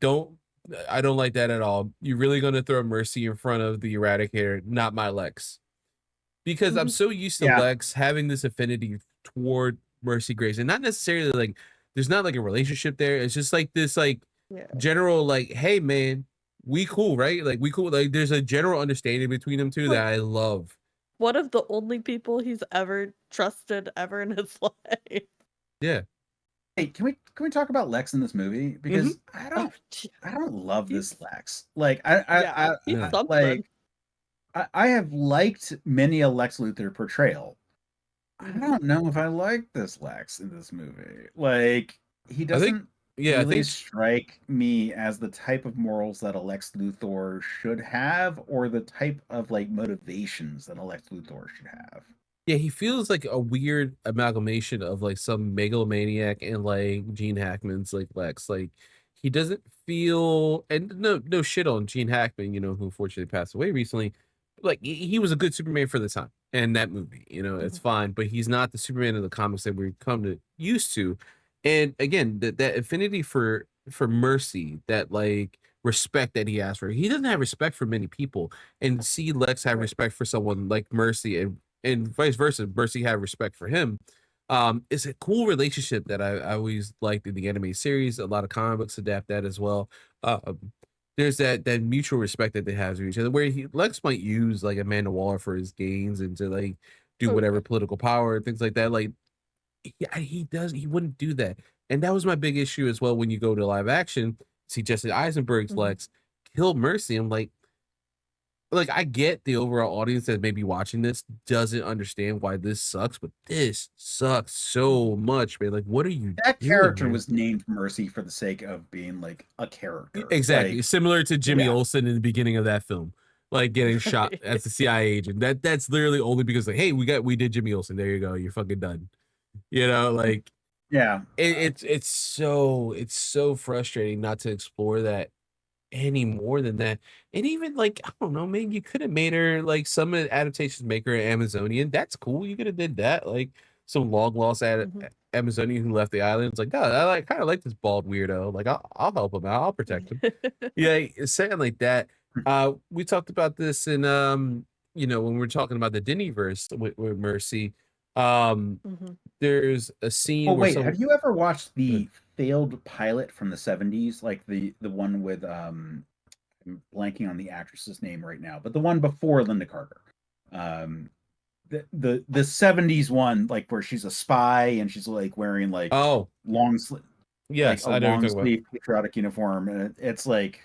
don't I don't like that at all. You're really gonna throw Mercy in front of the Eradicator, not my Lex. Because I'm so used to Lex having this affinity toward Mercy Grace, and not necessarily like there's not like a relationship there. It's just like this like general like, hey man, we cool, right? Like we cool. Like there's a general understanding between them two that I love. One of the only people he's ever trusted ever in his life. Yeah. Hey, can we talk about Lex in this movie? Because I don't love this Lex. Like I have liked many a Lex Luthor portrayal. I don't know if I like this Lex in this movie. Like he doesn't really strike me as the type of morals that a Lex Luthor should have, or the type of like motivations that a Lex Luthor should have. Yeah, he feels like a weird amalgamation of like some megalomaniac and like Gene Hackman's like Lex. Like he doesn't feel, and no shit on Gene Hackman, you know, who unfortunately passed away recently. Like he was a good Superman for the time and that movie, you know, it's fine, but he's not the Superman of the comics that we've come to used to. And again, that affinity for Mercy, that like respect that he has for her. He doesn't have respect for many people, and see Lex have respect for someone like Mercy and vice versa. Mercy have respect for him. It's a cool relationship that I always liked in the anime series. A lot of comic books adapt that as well. There's that mutual respect that they have to each other, where Lex might use like Amanda Waller for his gains and to like do whatever political power and things like that. Like he wouldn't do that. And that was my big issue as well when you go to live action, see Jesse Eisenberg's Lex kill Mercy. I'm like I get the overall audience that may be watching this doesn't understand why this sucks, but this sucks so much, man. Like, what are you That doing, character man? was named Mercy for the sake of being like a character. Exactly. Like, similar to Jimmy Olsen in the beginning of that film, like getting shot as a CIA agent. That's literally only because like, hey, we did Jimmy Olsen. There you go. You're fucking done. You know, like it's so frustrating not to explore that any more than that. And even like, I don't know, man, you could have made her like some adaptations make her an Amazonian. That's cool. You could have did that. Like some long lost Amazonian who left the island. It's like, God, I kind of like this bald weirdo. Like I'll help him out. I'll protect him. Yeah, saying like that. We talked about this in you know, when we're talking about the Dennyverse with Mercy. There's a scene where have you ever watched the failed pilot from the 70s? Like the one with I'm blanking on the actress's name right now, but the one before Linda Carter. The 70s one, like where she's a spy and she's like wearing like long sleeve, yes, like a long sleeve patriotic uniform, and it's like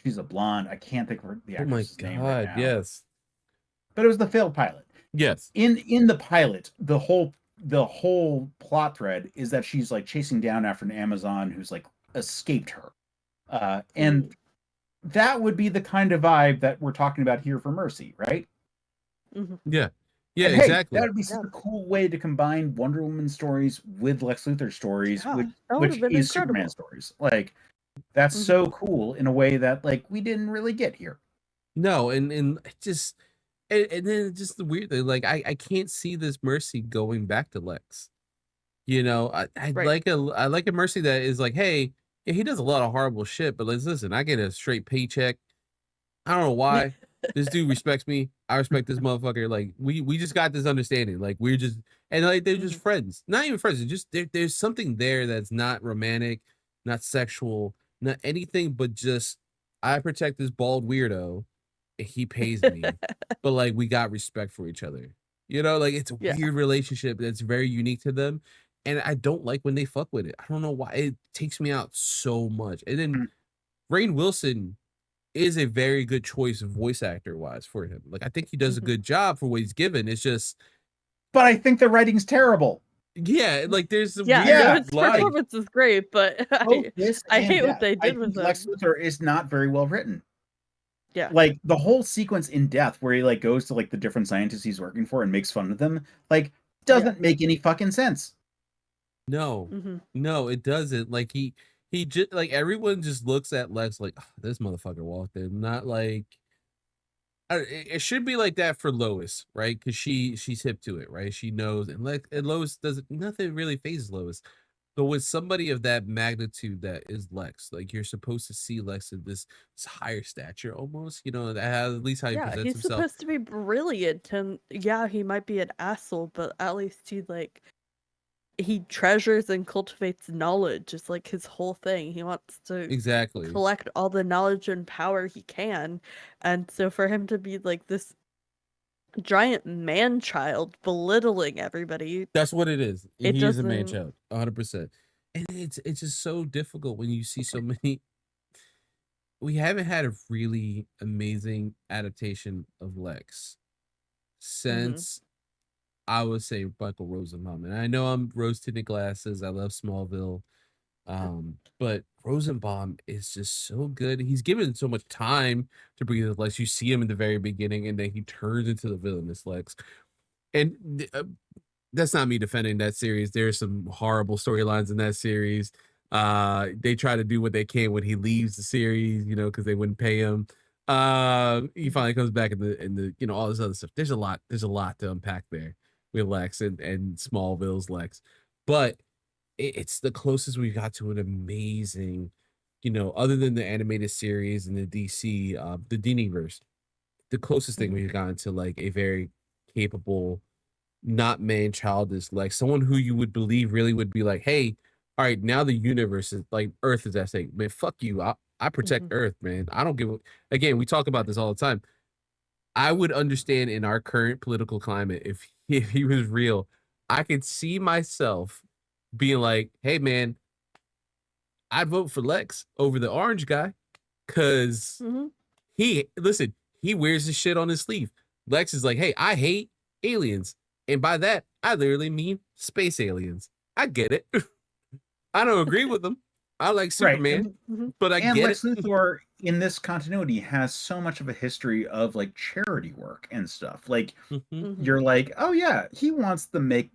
she's a blonde. I can't think of the actress's name right now. Yes, but it was the failed pilot. Yes, in the pilot, the whole plot thread is that she's like chasing down after an Amazon who's like escaped her, and that would be the kind of vibe that we're talking about here for Mercy, right? Yeah, and, exactly. That would be such a cool way to combine Wonder Woman stories with Lex Luthor stories, which is Superman stories. Like that's so cool in a way that like we didn't really get here. No, and just and then just the weird thing, like I can't see this Mercy going back to Lex. You know, I like a Mercy that is like, hey, he does a lot of horrible shit, but listen, I get a straight paycheck. I don't know why. This dude respects me. I respect this motherfucker. Like we just got this understanding. Like we're just and like they're just friends. Not even friends. It's just there's something there that's not romantic, not sexual, not anything, but just I protect this bald weirdo. And he pays me. But like we got respect for each other. You know, like it's a weird relationship that's very unique to them. And I don't like when they fuck with it. I don't know why. It takes me out so much. And then Rainn Wilson is a very good choice voice actor wise for him. Like I think he does a good job for what he's given. It's just, but I think the writing's terrible. Yeah, like there's his performance is great, but I hate what they did with Lex Luthor is not very well written. Yeah, like the whole sequence in Death where he like goes to like the different scientists he's working for and makes fun of them, like doesn't make any fucking sense. No, no, it doesn't. Like he just like everyone just looks at Lex like this motherfucker walked in. Not like it should be like that for Lois, right? Because she's hip to it, right? She knows, and Lois doesn't. Nothing really phases Lois. But with somebody of that magnitude that is Lex, like you're supposed to see Lex in this higher stature almost, that at least how he Yeah, presents he's himself. supposed to be brilliant, and yeah, he might be an asshole, but at least he treasures and cultivates knowledge. It's like his whole thing. He wants to Exactly. collect all the knowledge and power he can. And so for him to be like this giant man child belittling everybody, That's what it is. it He is a man doesn't. child, 100%. And it's just so difficult when you see so many. We haven't had a really amazing adaptation of Lex since I would say Michael Rosenbaum. And I know I'm rose tinted glasses. I love Smallville. But Rosenbaum is just so good. He's given so much time to breathe his Lex. You see him in the very beginning, and then he turns into the villainous Lex. And that's not me defending that series. There's some horrible storylines in that series. They try to do what they can when he leaves the series, because they wouldn't pay him. He finally comes back in the all this other stuff. There's a lot to unpack there with Lex and Smallville's Lex. But it's the closest we got to an amazing, other than the animated series and the DC, the Diniverse, the closest thing we've gotten to like a very capable, not man childish, like someone who you would believe really would be like, hey, all right, now the universe is like Earth is at stake. Man, fuck you. I protect Earth, man. I don't give a again, we talk about this all the time. I would understand in our current political climate if he was real. I could see myself being like, hey man, I'd vote for Lex over the orange guy. Cause he wears his shit on his sleeve. Lex is like, hey, I hate aliens. And by that, I literally mean space aliens. I get it. I don't agree with them. I like Superman, but I and get Lex it. Luthor in this continuity has so much of a history of like charity work and stuff. Like you're like, oh yeah, he wants to make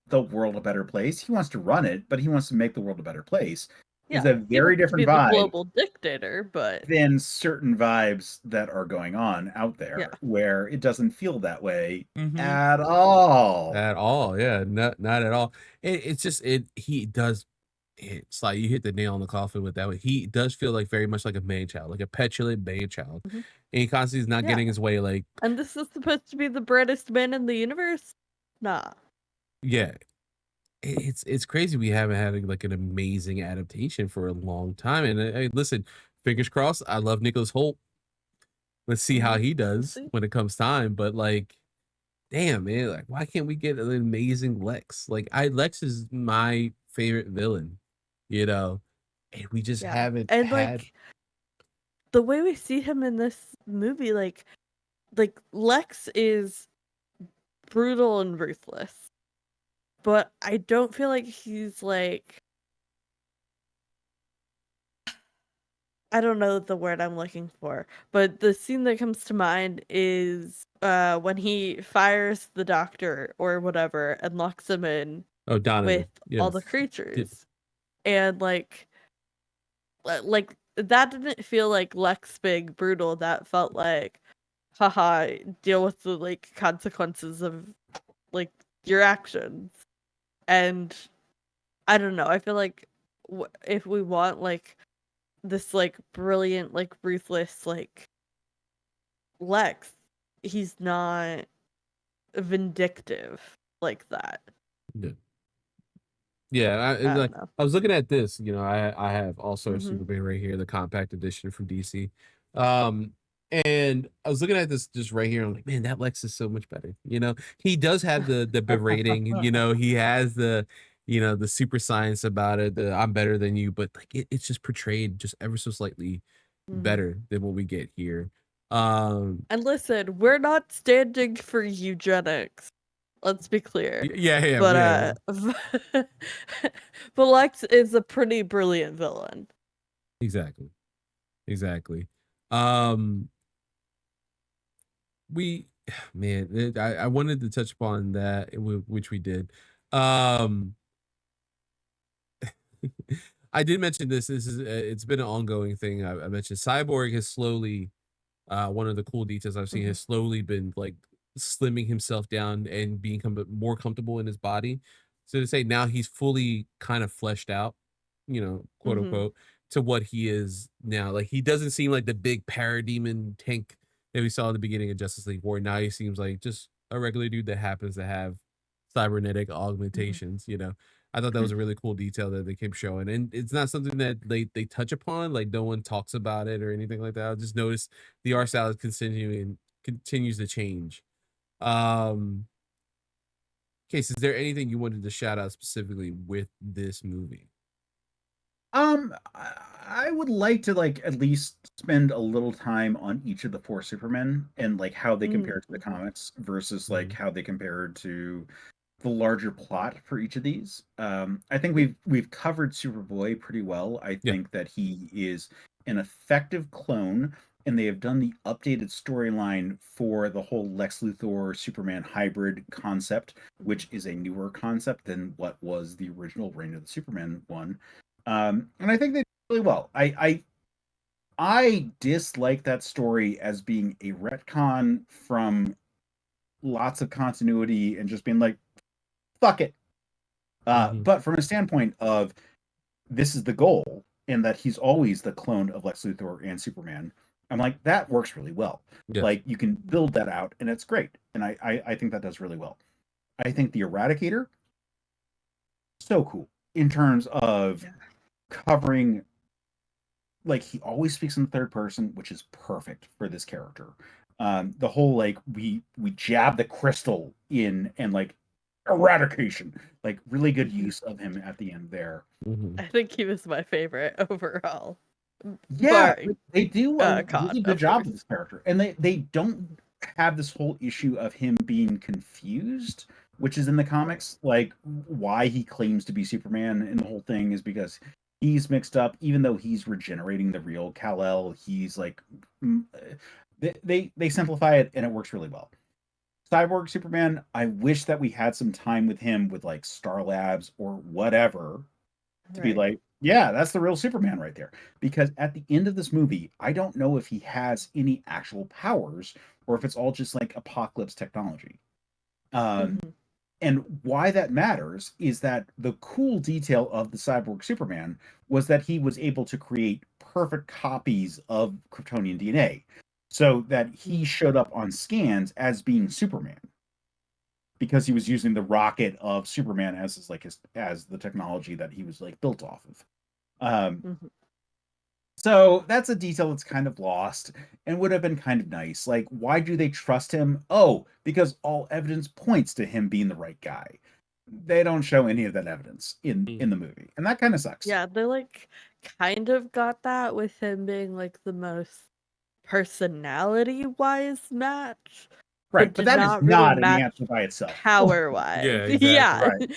the world a better place. He wants to run it, but he wants to make the world a better place. Yeah, Is a very different vibe. The global dictator, but than certain vibes that are going on out there, where it doesn't feel that way at all. At all, yeah, not at all. It's just he does. It's like you hit the nail on the coffin with that one. He does feel like very much like a man child, like a petulant man child, and he constantly is not getting his way. Like, and this is supposed to be the brightest man in the universe. Nah. Yeah, it's crazy we haven't had like an amazing adaptation for a long time. And listen, fingers crossed. I love Nicholas Holt. Let's see how he does when it comes time. But like, damn man, like why can't we get an amazing Lex? Like Lex is my favorite villain, and we just haven't and had. Like, the way we see him in this movie, like Lex is brutal and ruthless, but I don't feel like he's like, I don't know the word I'm looking for, but the scene that comes to mind is when he fires the doctor or whatever and locks him in with all the creatures. And like that didn't feel like Lex being brutal. That felt like, haha, deal with the like consequences of like your actions. And I don't know. I feel like if we want like this like brilliant, like ruthless, like Lex, he's not vindictive like that. Yeah, I was looking at this. I have also Superman right here, the compact edition from DC. And I was looking at this just right here. I'm like, man, that Lex is so much better. He does have the berating. He has the the super science about it. The I'm better than you, but like it's just portrayed just ever so slightly better than what we get here. And listen, we're not standing for eugenics. Let's be clear. Yeah. But but Lex is a pretty brilliant villain. Exactly. I wanted to touch upon that, which we did. I did mention this. This is it's been an ongoing thing. I mentioned Cyborg has slowly. One of the cool details I've seen has slowly been like slimming himself down and becoming more comfortable in his body. So to say now he's fully kind of fleshed out, you know, quote unquote, to what he is now. Like he doesn't seem like the big parademon tank that we saw at the beginning of Justice League War. Now he seems like just a regular dude that happens to have cybernetic augmentations, you know. I thought that was a really cool detail that they kept showing. And it's not something that they touch upon, like no one talks about it or anything like that. I just noticed the art style is continues to change. Case, is there anything you wanted to shout out specifically with this movie? I would like to like at least spend a little time on each of the four Supermen and like how they compare to the comics versus like how they compare to the larger plot for each of these. I think we've covered Superboy pretty well. I think that he is an effective clone, and they have done the updated storyline for the whole Lex Luthor Superman hybrid concept, which is a newer concept than what was the original Reign of the Superman one. And I think they did really well. I dislike that story as being a retcon from lots of continuity and just being like, fuck it. But from a standpoint of this is the goal, and that he's always the clone of Lex Luthor and Superman, I'm like, that works really well. Yes. Like you can build that out, and it's great. And I think that does really well. I think the Eradicator, so cool in terms of covering. Like he always speaks in the third person, which is perfect for this character. The whole like we jab the crystal in and like eradication, like really good use of him at the end there. I think he was my favorite overall. Yeah, they do a really good job with this character, and they don't have this whole issue of him being confused, which is in the comics. Like why he claims to be Superman, and the whole thing is because he's mixed up, even though he's regenerating the real Kal-El. He's like they simplify it, and it works really well. Cyborg Superman, I wish that we had some time with him with like Star Labs or whatever to be like, yeah, that's the real Superman right there. Because at the end of this movie, I don't know if he has any actual powers or if it's all just like apocalypse technology. And why that matters is that the cool detail of the Cyborg Superman was that he was able to create perfect copies of Kryptonian DNA. So that he showed up on scans as being Superman because he was using the rocket of Superman as the technology that he was like built off of. So that's a detail that's kind of lost and would have been kind of nice. Like, why do they trust him? Oh, because all evidence points to him being the right guy. They don't show any of that evidence in the movie, and that kind of sucks. Yeah, they like kind of got that with him being like the most personality-wise match, right? But that is not an answer by itself. Power-wise, yeah, exactly. yeah. Right.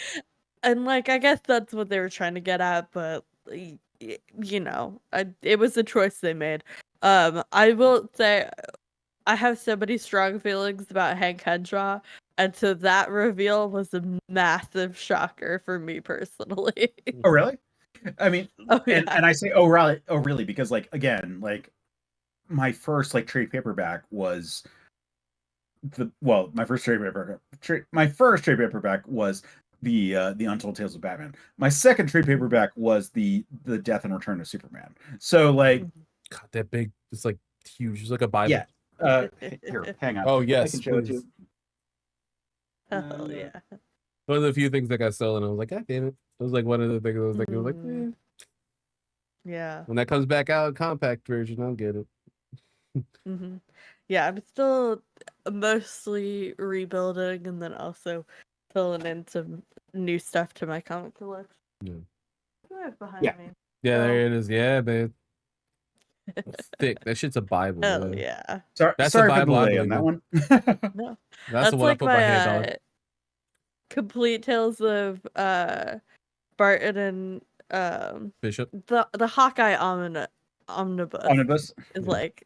And like, I guess that's what they were trying to get at, but you know, it was a choice they made. I will say, I have so many strong feelings about Hank Henshaw, and so that reveal was a massive shocker for me personally. Oh, really? I mean, and I say, oh, really? Because like, again, like, my first like trade paperback was my first trade paperback was the Untold Tales of Batman. My second trade paperback was the Death and Return of Superman. So like, God, that big, it's like huge. It's like a Bible. Yeah. Here, hang on. Oh yes, I can show it to you. Oh yeah. One of the few things that got stolen, I was like, God damn it. It was like one of the things I was like, yeah. When that comes back out, compact version, I'll get it. Yeah, I'm still mostly rebuilding and then also filling in some new stuff to my comic collection. Behind me. Yeah, there it is. Yeah, man. It's thick. That shit's a Bible. Hell yeah. That's sorry a Bible for the delay on that one. No, that's the one like I put my hand on. Complete Tales of Barton and Bishop. The Hawkeye omnibus is like,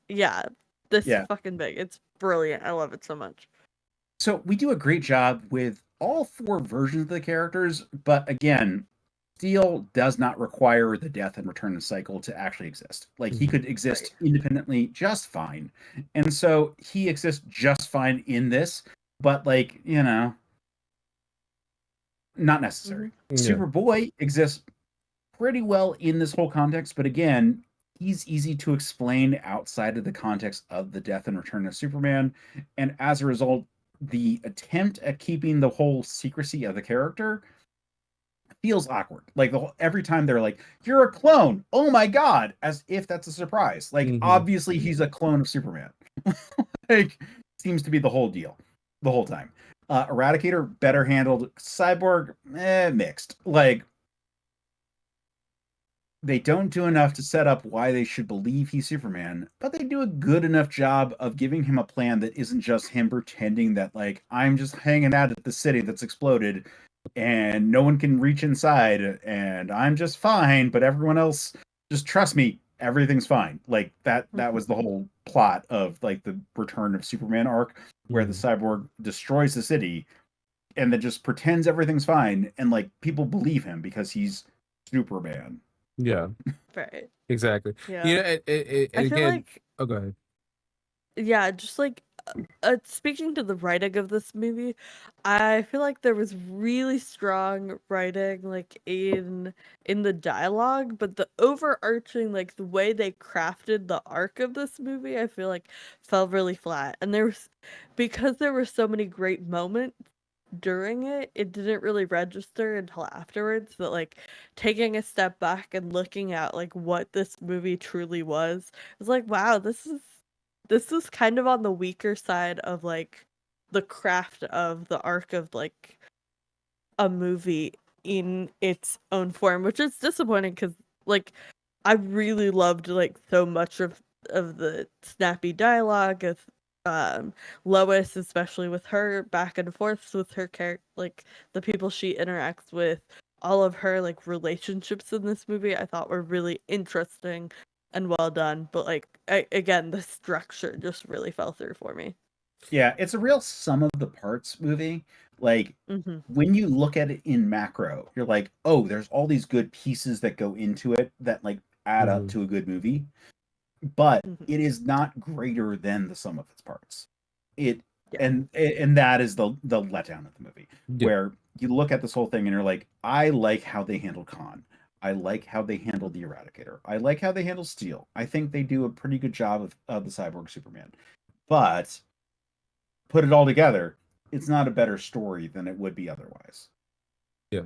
this fucking big. It's brilliant. I love it so much. So we do a great job with all four versions of the characters, but again, Steel does not require the death and return cycle to actually exist. Like he could exist independently just fine. And so he exists just fine in this, but like, you know, not necessary. Yeah. Superboy exists pretty well in this whole context, but again, he's easy to explain outside of the context of the death and return of Superman, and as a result, the attempt at keeping the whole secrecy of the character feels awkward. Like every time they're like, "You're a clone! Oh my god!" as if that's a surprise. Like obviously he's a clone of Superman. Like seems to be the whole deal, the whole time. Eradicator better handled. Cyborg, mixed. Like they don't do enough to set up why they should believe he's Superman, but they do a good enough job of giving him a plan that isn't just him pretending that like I'm just hanging out at the city that's exploded and no one can reach inside and I'm just fine, but everyone else just trust me, everything's fine. Like that was the whole plot of like the Return of Superman arc where the cyborg destroys the city and then just pretends everything's fine and like people believe him because he's Superman. Yeah. Right. Exactly. Yeah. I feel again, like. Oh, go ahead. Yeah, just like speaking to the writing of this movie, I feel like there was really strong writing like in the dialogue, but the overarching like the way they crafted the arc of this movie, I feel like fell really flat. And because there were so many great moments during it, it didn't really register until afterwards that like taking a step back and looking at like what this movie truly was like, wow, this is kind of on the weaker side of like the craft of the arc of like a movie in its own form, which is disappointing because like I really loved like so much of the snappy dialogue of Lois, especially with her back and forth with her character, like the people she interacts with, all of her like relationships in this movie I thought were really interesting and well done, but like again the structure just really fell through for me. Yeah, it's a real sum of the parts movie. Like when you look at it in macro, you're like, oh, there's all these good pieces that go into it that like add up to a good movie, but it is not greater than the sum of its parts. And that is the letdown of the movie, where you look at this whole thing and you're like, I like how they handled Khan. I like how they handled the Eradicator. I like how they handle Steel. I think they do a pretty good job of the Cyborg Superman. But put it all together, it's not a better story than it would be otherwise. Yeah.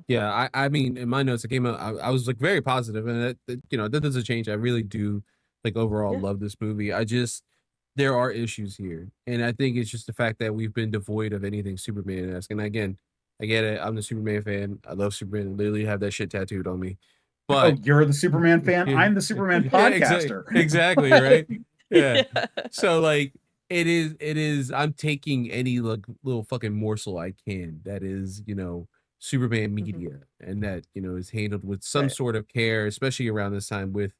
Yeah, I mean, in my notes, it came out, I was like very positive, and that doesn't change. I really do like overall love this movie. There are issues here, and I think it's just the fact that we've been devoid of anything Superman-esque. And again, I get it. I'm the Superman fan. I love Superman. I literally have that shit tattooed on me. But you're the Superman fan. I'm the Superman podcaster. Exactly, right? Yeah. So like, it is. I'm taking any like little fucking morsel I can. That is, Superman media, and that is handled with some sort of care, especially around this time with,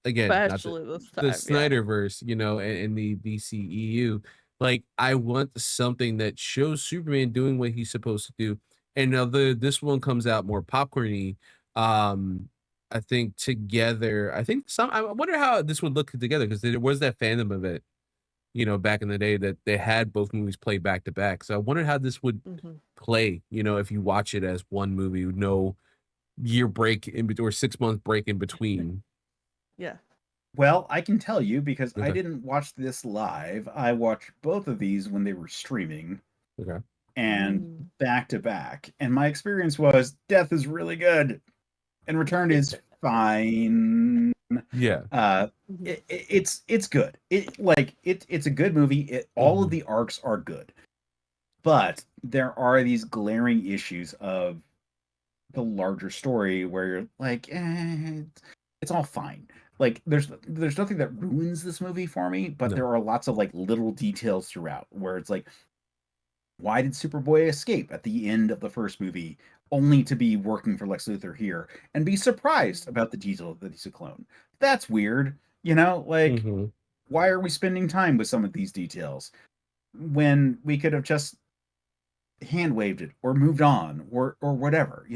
again, especially the Snyderverse, and the DCEU. Like, I want something that shows Superman doing what he's supposed to do. And now this one comes out more popcorny. I think together. I wonder how this would look together, because there was that fandom of it, back in the day, that they had both movies play back to back. So I wonder how this would play, if you watch it as one movie, no year break in between or 6-month break in between. Yeah. Well, I can tell you because I didn't watch this live. I watched both of these when they were streaming. Okay. And back to back. And my experience was Death is really good and Return is fine. Yeah. It's good. It's a good movie. All of the arcs are good. But there are these glaring issues of the larger story where you're like, it's all fine. Like there's nothing that ruins this movie for me, but there are lots of like little details throughout where it's like, why did Superboy escape at the end of the first movie only to be working for Lex Luthor here and be surprised about the detail that he's a clone? That's weird. Like, why are we spending time with some of these details when we could have just hand waved it or moved on or whatever,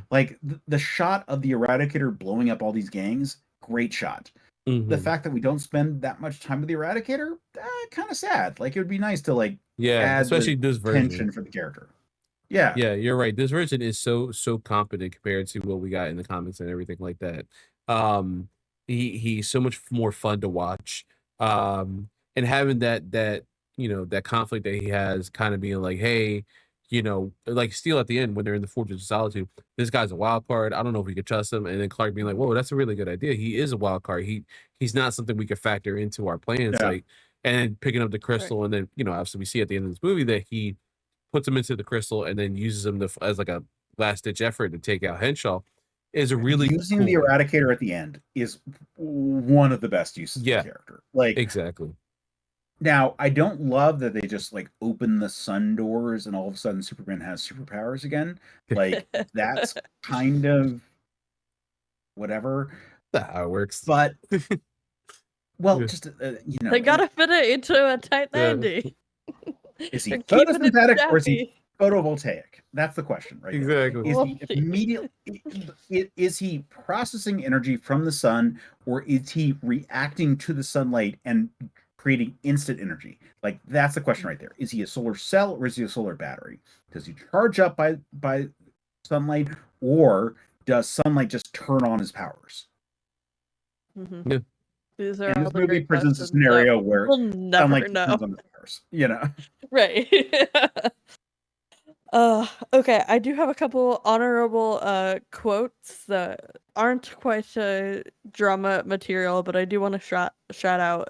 like the shot of the Eradicator blowing up all these gangs, great shot. The fact that we don't spend that much time with the Eradicator, kind of sad. Like it would be nice to like add especially this version tension for the character. Yeah, you're right. This version is so competent compared to what we got in the comics and everything like that. Um, he's so much more fun to watch. And having that conflict that he has, kind of being like, hey, like Steel at the end when they're in the Fortress of Solitude, this guy's a wild card. I don't know if we could trust him. And then Clark being like, whoa, that's a really good idea. He is a wild card. He's not something we could factor into our plans. Yeah. Like, and then picking up the crystal, and then obviously we see at the end of this movie that he puts him into the crystal and then uses him as like a last ditch effort to take out Henshaw is a really using cool the Eradicator at the end is one of the best uses of the character. Like, exactly. Now, I don't love that they just like open the sun doors and all of a sudden Superman has superpowers again. Like, that's kind of whatever. That's how it works. But well, just they gotta fit it into a tight 90. Is he photosynthetic or is he photovoltaic? That's the question, right? Exactly. Is he immediately is he processing energy from the sun, or is he reacting to the sunlight and creating instant energy? Like, that's the question right there. Is he a solar cell or is he a solar battery? Does he charge up by sunlight, or does sunlight just turn on his powers? Mm-hmm. Yeah. These are and this movie presents a scenario where we'll never know. Right. Okay, I do have a couple honorable quotes that aren't quite drama material, but I do want to shout out.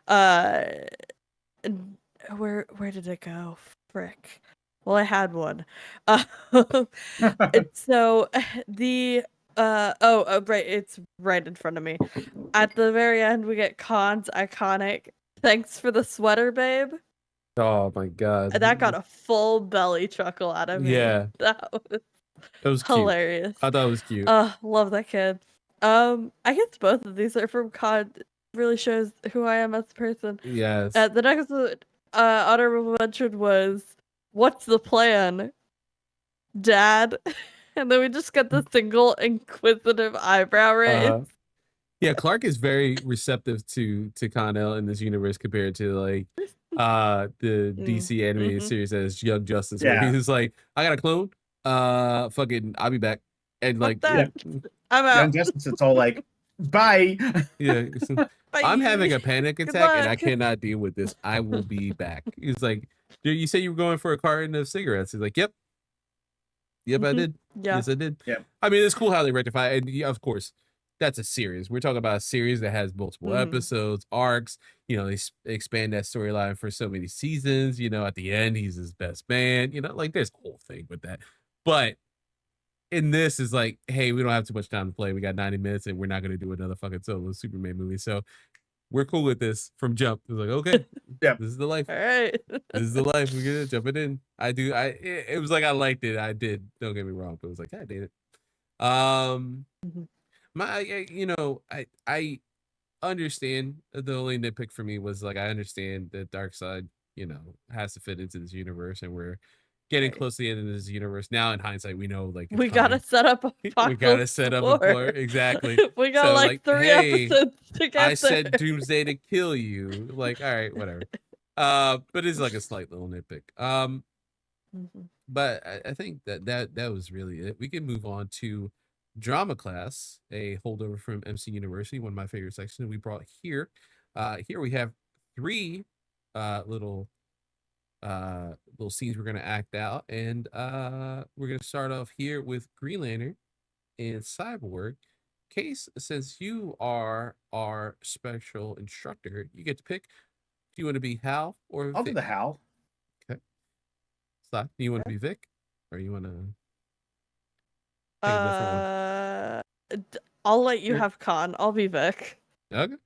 Where did it go? Frick. Well, I had one. So the right, it's right in front of me. At the very end, we get Khan's iconic "Thanks for the sweater, babe." Oh my god, that got a full belly chuckle out of me. Yeah, that was hilarious. Cute. I thought it was cute. Love that kid. I guess both of these are from Khan. Really shows who I am as a person. Yes. The next honorable mention was, "What's the plan, Dad?" And then we just got the single inquisitive eyebrow raise. Yeah, Clark is very receptive to Con-El in this universe compared to like the DC animated series as Young Justice, where he's like, I got a clone. Fucking I'll be back. And like I'm out. Young Justice, it's all like, bye. Yeah. I'm having a panic attack and I cannot deal with this. I will be back. He's like, dude, you say you were going for a carton of cigarettes. He's like, yep. Yep, I did. Yeah. Yes, I did. Yeah. I mean, it's cool how they rectify it. And of course, that's a series. We're talking about a series that has multiple episodes, arcs. They expand that storyline for so many seasons. At the end, he's his best man. Like there's a whole thing with that. But in this is like, hey, we don't have too much time to play. We got 90 minutes and we're not going to do another fucking solo Superman movie. So we're cool with this from jump. It was like, okay, yeah, this is the life. All right. This is the life. We're gonna jump it in. It was like I liked it. I did. Don't get me wrong, but it was like I did it. I understand. The only nitpick for me was like I understand that Darkseid, has to fit into this universe, and we're getting close to the end of this universe. Now, in hindsight, we know like we gotta set up a exactly. We got so, like 3 episodes to get I said Doomsday to kill you. Like, all right, whatever. But it's like a slight little nitpick. But I think that was really it. We can move on to drama class, a holdover from MC University, one of my favorite sections we brought here. Here we have 3 little scenes we're gonna act out, and we're gonna start off here with Green Lantern and Cyborg. Case, since you are our special instructor, you get to pick. Do you want to be Hal or Vic? I'll do the Hal. Okay. Slack, do you want to be Vic, or you want to pick a different one? I'll let you have Khan. I'll be Vic. Okay.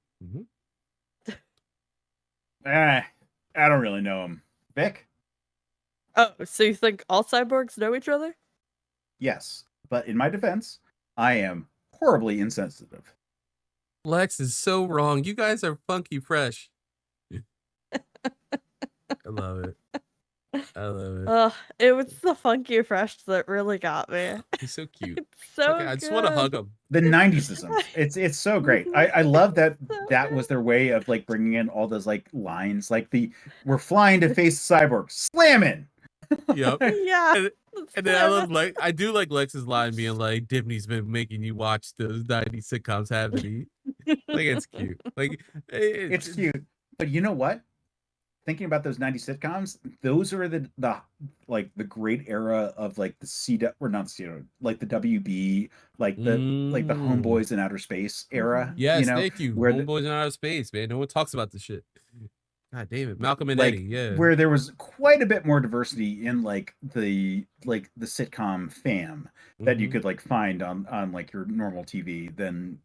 I don't really know him. Vic? Oh, so you think all cyborgs know each other? Yes, but in my defense, I am horribly insensitive. Lex is so wrong. You guys are funky fresh. I love it. It was the funky fresh that really got me. He's so cute. It's so I just want to hug him. The 90s-ism. It's so great. I love that was their way of like bringing in all those like lines, like we're flying to face Cyborg, slamming. Yep. Yeah. And then I love I do like Lex's line being like, Disney's been making you watch those 90s sitcoms, haven't he? Like, it's cute. Like, it's cute. But you know what? Thinking about those 90s sitcoms, those are the like the great era of like the or not like the WB, like the Homeboys in Outer Space era. Yes, you know, thank you. Where Homeboys in Outer Space, man. No one talks about this shit. God damn it. Malcolm and like, Eddie, yeah. Where there was quite a bit more diversity in like the sitcom fam that you could like find on like your normal TV than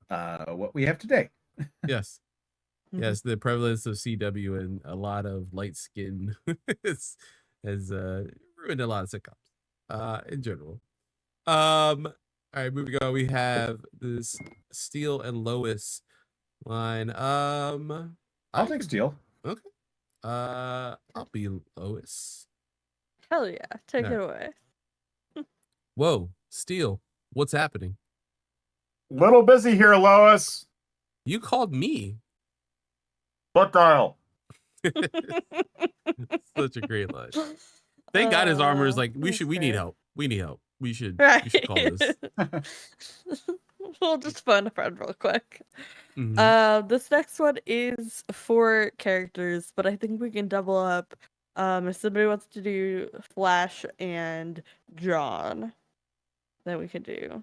what we have today. Yes. Yes, the prevalence of CW and a lot of light skin has ruined a lot of sitcoms in general. All right, moving on. We have this Steele and Lois line. I'll take Steele. Okay. I'll be Lois. Hell yeah. Take it away. Whoa, Steele, what's happening? Little busy here, Lois. You called me. Butt dial. Such a great line. Thank God his armor is like, we need help. We need help. We should call this. We'll just phone a friend real quick. This next one is 4 characters, but I think we can double up. If somebody wants to do Flash and John, then we can do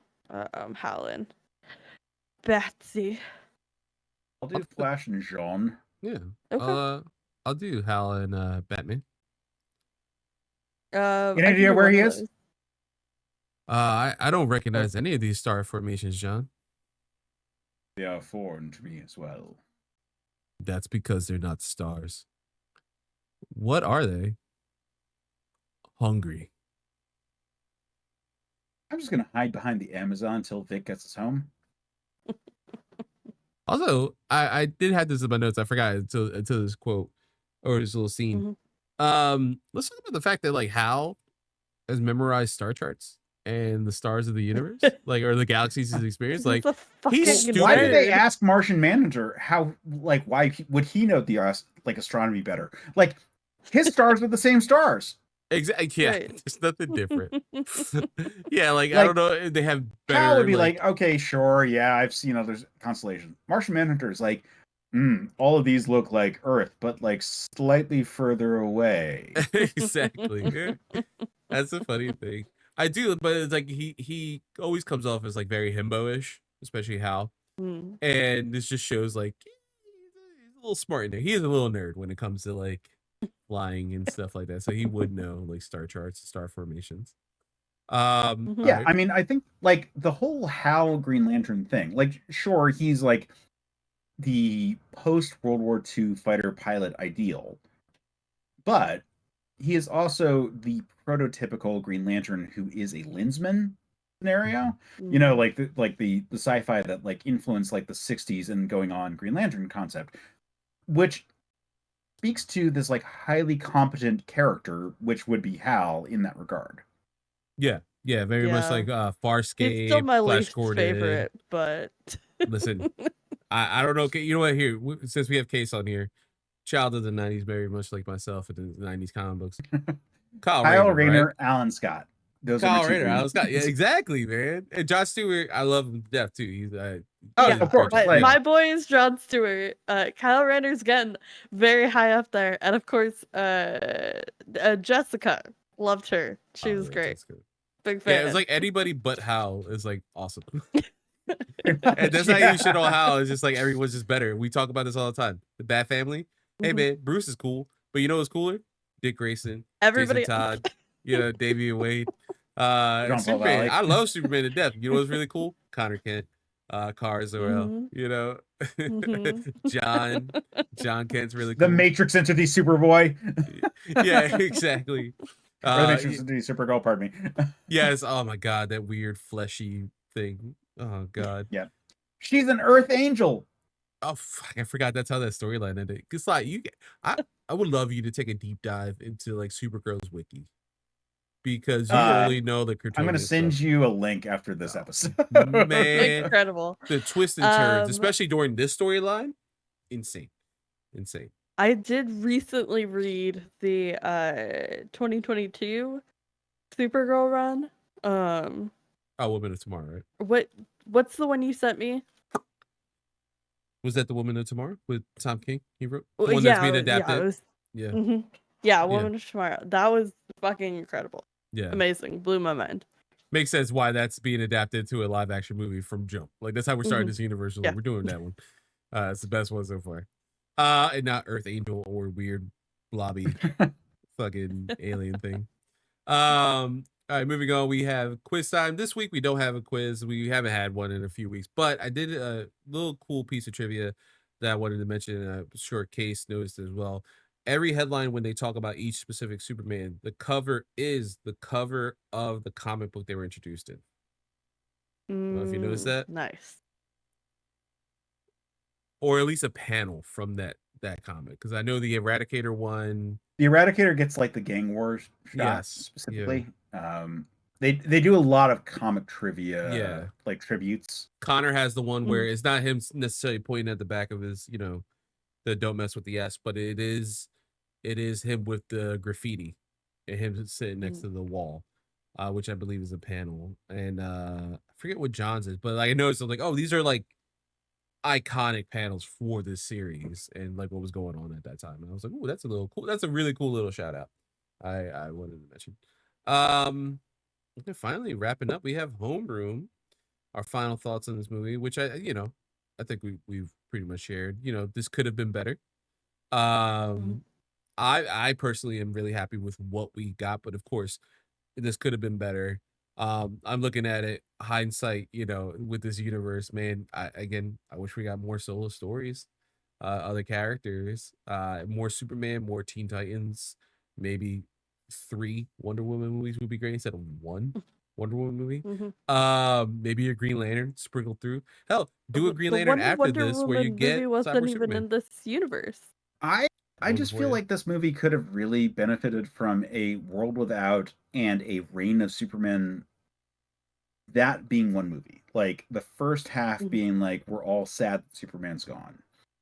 Howlin. Betsy. I'll do Flash and John. Yeah. Okay. I'll do Hal and Batman. Any idea where he is? I don't recognize any of these star formations, John. They are foreign to me as well. That's because they're not stars. What are they? Hungry. I'm just gonna hide behind the Amazon until Vic gets us home. Also, I did have this in my notes. I forgot until this quote or this little scene. Let's talk about the fact that like Hal has memorized star charts and the stars of the universe, like, or the galaxies he's experienced. Like, he's stupid. Why did they ask Martian Manager why would he know the astronomy better? Like, his stars are the same stars. Exactly. Yeah, there's nothing different. Yeah, like I don't know. They have better. Hal would be like, okay, sure, yeah, I've seen other constellations. Martian Manhunter is like, all of these look like Earth, but like slightly further away. Exactly. That's a funny thing. I do, but it's like he always comes off as like very himbo-ish, especially Hal. And this just shows like he's a little smart in there. He is a little nerd when it comes to like flying and stuff like that, so he would know like star charts, star formations. Yeah, right. I mean, I think like the whole Hal Green Lantern thing, like, sure, he's like the post World War II fighter pilot ideal, but he is also the prototypical Green Lantern who is a Linsman scenario. You know, like the sci-fi that like influenced like the 60s and going on Green Lantern concept, which speaks to this like highly competent character, which would be Hal in that regard. Yeah, very much like Farscape. He's still my Flash least Gordon. favorite, but listen, I don't know. You know what? Here, since we have Case on here, child of the 90s, very much like myself in the 90s comic books. Kyle Rayner, right? Alan Scott. Those Kyle Rayner, Alan Scott. Yeah, exactly, man. And John Stewart, I love him to death too. He's of course. My boy is John Stewart. Kyle Rayner's getting very high up there, and of course, Jessica, loved her. She was great. Jessica. Big fan. Yeah, it's like anybody but Hal is like awesome. And that's how you shit on Hal. It's just like everyone's just better. We talk about this all the time. The Bat Family. Hey man, Bruce is cool, but you know what's cooler? Dick Grayson, everybody, Jason Todd, Damian Wade, Superman. I love Superman to death. You know what's really cool? Connor Kent, Kara Zor-El. John Kent's really cool. The Matrix into the Superboy. Yeah, exactly. The Matrix into the Supergirl. Pardon me. Yes. Oh my God, that weird fleshy thing. Oh God. Yeah, she's an Earth Angel. Oh fuck! I forgot that's how that storyline ended. Cause like I would love you to take a deep dive into like Supergirl's wiki, because you only know the Kryptonian. I'm gonna send you a link after this episode. Man, incredible. The twists and turns, especially during this storyline, insane. I did recently read the 2022 Supergirl run. Woman of Tomorrow, right? What's the one you sent me? Was that the Woman of Tomorrow with Tom King? He wrote the Well, one that's being yeah, adapted. it was. Yeah. Yeah, Woman of Tomorrow. That was fucking incredible. Yeah. Amazing. Blew my mind. Makes sense why that's being adapted to a live action movie from jump. Like that's how we're starting this universe. Yeah. We're doing that one. It's the best one so far. And not Earth Angel or weird blobby fucking alien thing. All right, moving on. We have quiz time. This week we don't have a quiz. We haven't had one in a few weeks, but I did a little cool piece of trivia that I wanted to mention in a short case noticed as well. Every headline when they talk about each specific Superman, the cover is the cover of the comic book they were introduced in. I don't know if you noticed that. Nice. Or at least a panel from that comic, because I know the Eradicator one. The Eradicator gets like the gang war shot specifically. Yeah. They do a lot of comic trivia, like tributes. Connor has the one where it's not him necessarily pointing at the back of his, the "Don't mess with the S," but it is him with the graffiti and him sitting next to the wall, which I believe is a panel. And I forget what John's is, but like I noticed, I'm like, oh, these are like iconic panels for this series and like what was going on at that time. And I was like, oh, that's a little cool. That's a really cool little shout out. I wanted to mention. And finally wrapping up, we have Homeroom. Our final thoughts on this movie, which I think we've pretty much shared. This could have been better. I personally am really happy with what we got, but of course, this could have been better. I'm looking at it hindsight, with this universe, man. I wish we got more solo stories, other characters, more Superman, more Teen Titans, maybe 3 Wonder Woman movies would be great instead of 1 Wonder Woman movie. Maybe a Green Lantern sprinkled through. Hell, do a Green Lantern after Wonder this Woman where you get movie wasn't even Superman. in this universe. I just feel like this movie could have really benefited from a World Without and a Reign of Superman, that being one movie. Like the first half being like, we're all sad that Superman's gone.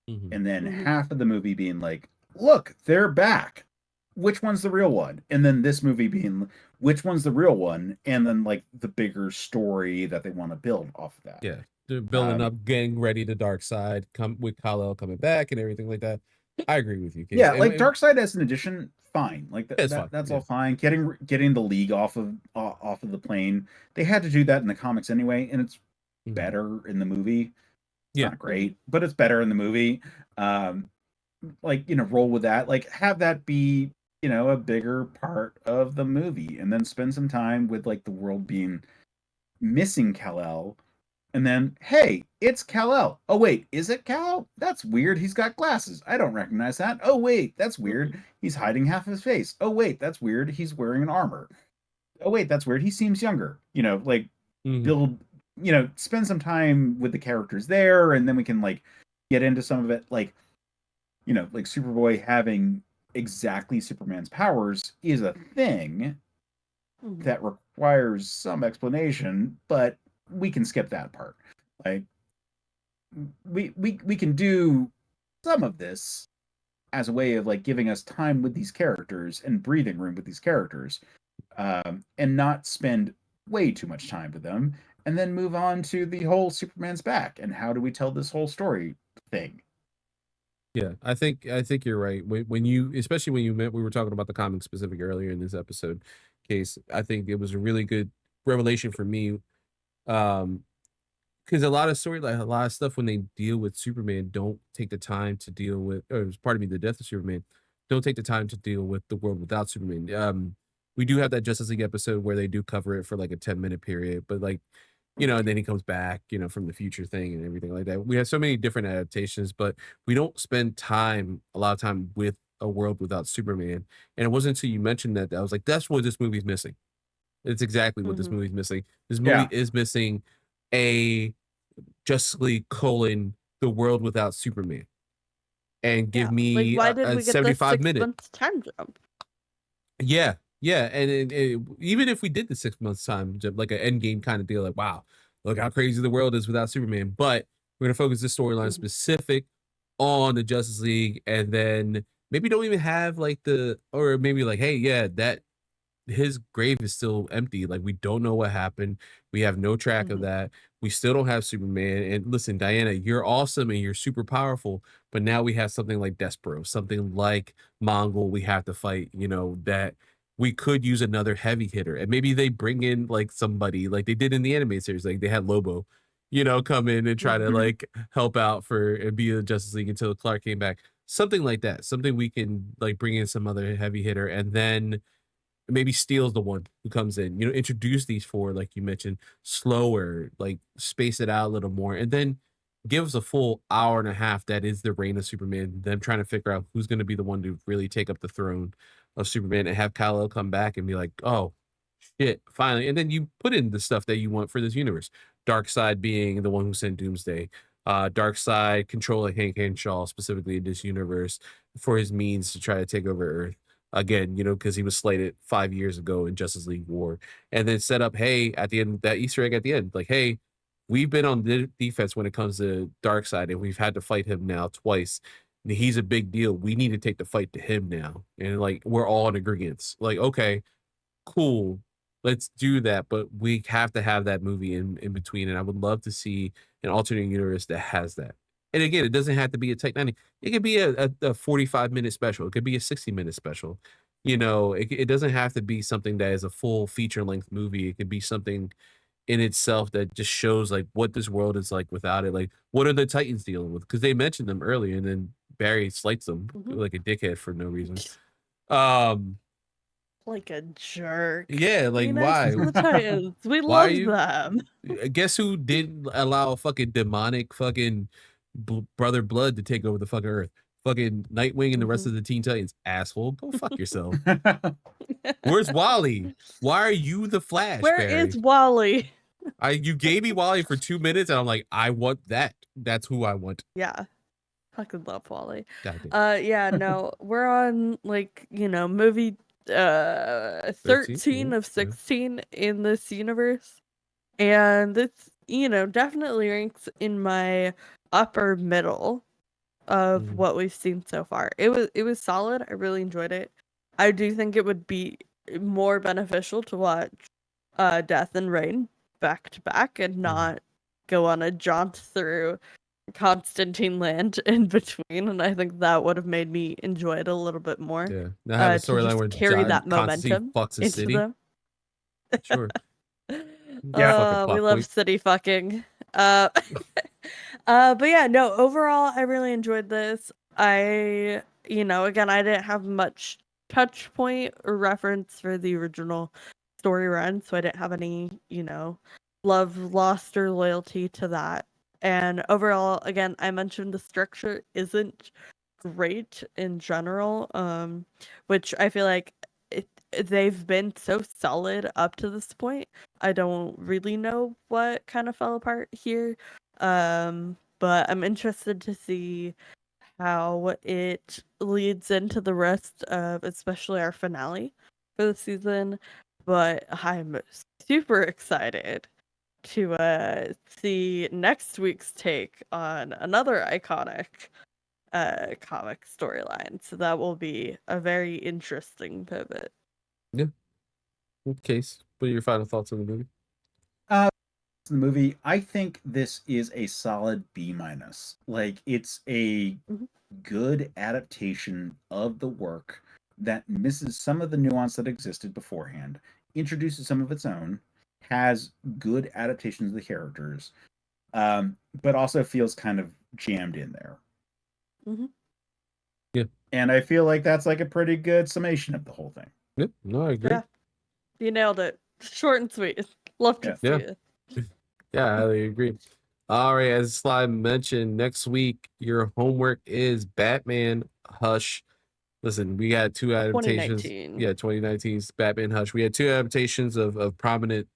And then half of the movie being like, look, they're back. Which one's the real one? And then this movie being, which one's the real one? And then like the bigger story that they want to build off of that. Yeah. They're building up, getting ready to Dark Side, come with Kal-El coming back and everything like that. I agree with you, Case. Yeah, like Dark Side as an addition, fine. Like fine. That's all fine. Getting the League off of the plane. They had to do that in the comics anyway, and it's better in the movie. It's not great, but it's better in the movie. Roll with that. Like have that be, a bigger part of the movie, and then spend some time with like the world being missing Kal-El. And then, hey, it's Kal-El. Oh, wait, is it Kal-El? That's weird. He's got glasses. I don't recognize that. Oh, wait, that's weird. He's hiding half of his face. Oh, wait, that's weird. He's wearing an armor. Oh, wait, that's weird. He seems younger. Build, spend some time with the characters there, and then we can, like, get into some of it. Like Superboy having exactly Superman's powers is a thing that requires some explanation, but we can skip that part. Like we can do some of this as a way of like giving us time with these characters and breathing room with these characters, and not spend way too much time with them, and then move on to the whole Superman's back and how do we tell this whole story thing. Yeah, I think you're right. When you, especially when you meant, we were talking about the comic specific earlier in this episode, Case. I think it was a really good revelation for me. Because a lot of stuff when they deal with Superman don't take the time to deal with, or pardon me, the death of Superman, don't take the time to deal with the world without Superman. We do have that Justice League episode where they do cover it for like a 10-minute period, but like, and then he comes back, from the future thing and everything like that. We have so many different adaptations, but we don't spend a lot of time with a world without Superman. And it wasn't until you mentioned that I was like, that's what this movie's missing. It's exactly what this movie's missing. This movie is missing a Justice League : the world without Superman, and give me why did we get 75-minute 6 months time jump? Yeah, and even if we did the 6 months time jump, like an end game kind of deal, like wow, look how crazy the world is without Superman. But we're gonna focus this storyline specific on the Justice League, and then maybe don't even have like or maybe like, hey, yeah, that his grave is still empty. Like, we don't know what happened. We have no track of Mhm. that. We still don't have Superman. And listen, Diana, you're awesome and you're super powerful, but now we have something like Despero, something like Mongol we have to fight, that we could use another heavy hitter. And maybe they bring in like somebody like they did in the animated series. Like they had Lobo, come in and try to Mhm. like help out and be the Justice League until Clark came back. Something like that. Something we can like bring in some other heavy hitter, and then maybe Steele's the one who comes in, introduce these four, like you mentioned, slower, like space it out a little more, and then give us a full hour and a half that is the reign of Superman, them trying to figure out who's going to be the one to really take up the throne of Superman, and have Kal-El come back and be like, oh, shit, finally. And then you put in the stuff that you want for this universe. Darkseid being the one who sent Doomsday. Darkseid controlling Hank Henshaw specifically in this universe for his means to try to take over Earth again, because he was slated 5 years ago in Justice League War. And then set up, hey, at the end, that Easter egg at the end, like, hey, we've been on the defense when it comes to Darkseid, and we've had to fight him now twice. And he's a big deal. We need to take the fight to him now. And like, we're all in agreement. Like, okay, cool, let's do that, but we have to have that movie in between, and I would love to see an alternate universe that has that. And again, it doesn't have to be a Tech 90. It could be a 45-minute special. It could be a 60-minute special. It doesn't have to be something that is a full feature-length movie. It could be something in itself that just shows like what this world is like without it. Like, what are the Titans dealing with? Because they mentioned them earlier, and then Barry slights them Mhm. like a dickhead for no reason. Um, Like a jerk. yeah, like Be nice why? to the Titans. We Why are love you? them. Guess who didn't allow fucking demonic fucking brother Blood to take over the fucking Earth? Fucking Nightwing and the rest Mhm. of the Teen Titans. Asshole, go fuck yourself. Where's Wally? Why are you the Flash, Where is Barry? Wally? You gave me Wally for 2 minutes, and I'm like, I want that. That's who I want. Yeah. Fucking love Wally. God damn. Yeah, no. We're on like, movie 13? 13 Yeah, of yeah. 16 in this universe. And it's, definitely ranks in my upper middle of Mhm. what we've seen so far. It was solid. I really enjoyed it. I do think it would be more beneficial to watch Death and Reign back to back and not go on a jaunt through Constantine Land in between, and I think that would have made me enjoy it a little bit more. Yeah. Now have a To storyline just where carry John that Constantine momentum fucks a into city. them. Sure. Fucking We plot love point. city fucking. Uh, but yeah, no, overall, I really enjoyed this. Again, I didn't have much touch point or reference for the original story run, so I didn't have any, love lost or loyalty to that. And overall, again, I mentioned the structure isn't great in general, which I feel like they've been so solid up to this point. I don't really know what kind of fell apart here. But I'm interested to see how it leads into the rest of especially our finale for the season. But I'm super excited to see next week's take on another iconic comic storyline. So that will be a very interesting pivot. Yeah. In case, what are your final thoughts on the movie? The movie, I think this is a solid B minus. Like, it's a Mhm. good adaptation of the work that misses some of the nuance that existed beforehand, introduces some of its own, has good adaptations of the characters, but also feels kind of jammed in there. Mm-hmm. Yeah. And I feel like that's like a pretty good summation of the whole thing. Yeah. No, I agree. Yeah, you nailed it. Short and sweet. Love to Yeah. see it. Yeah, I highly agree. All right, as Sly mentioned, next week your homework is Batman Hush. Listen, we got two adaptations. 2019. Yeah, 2019's Batman Hush. We had two adaptations of prominent,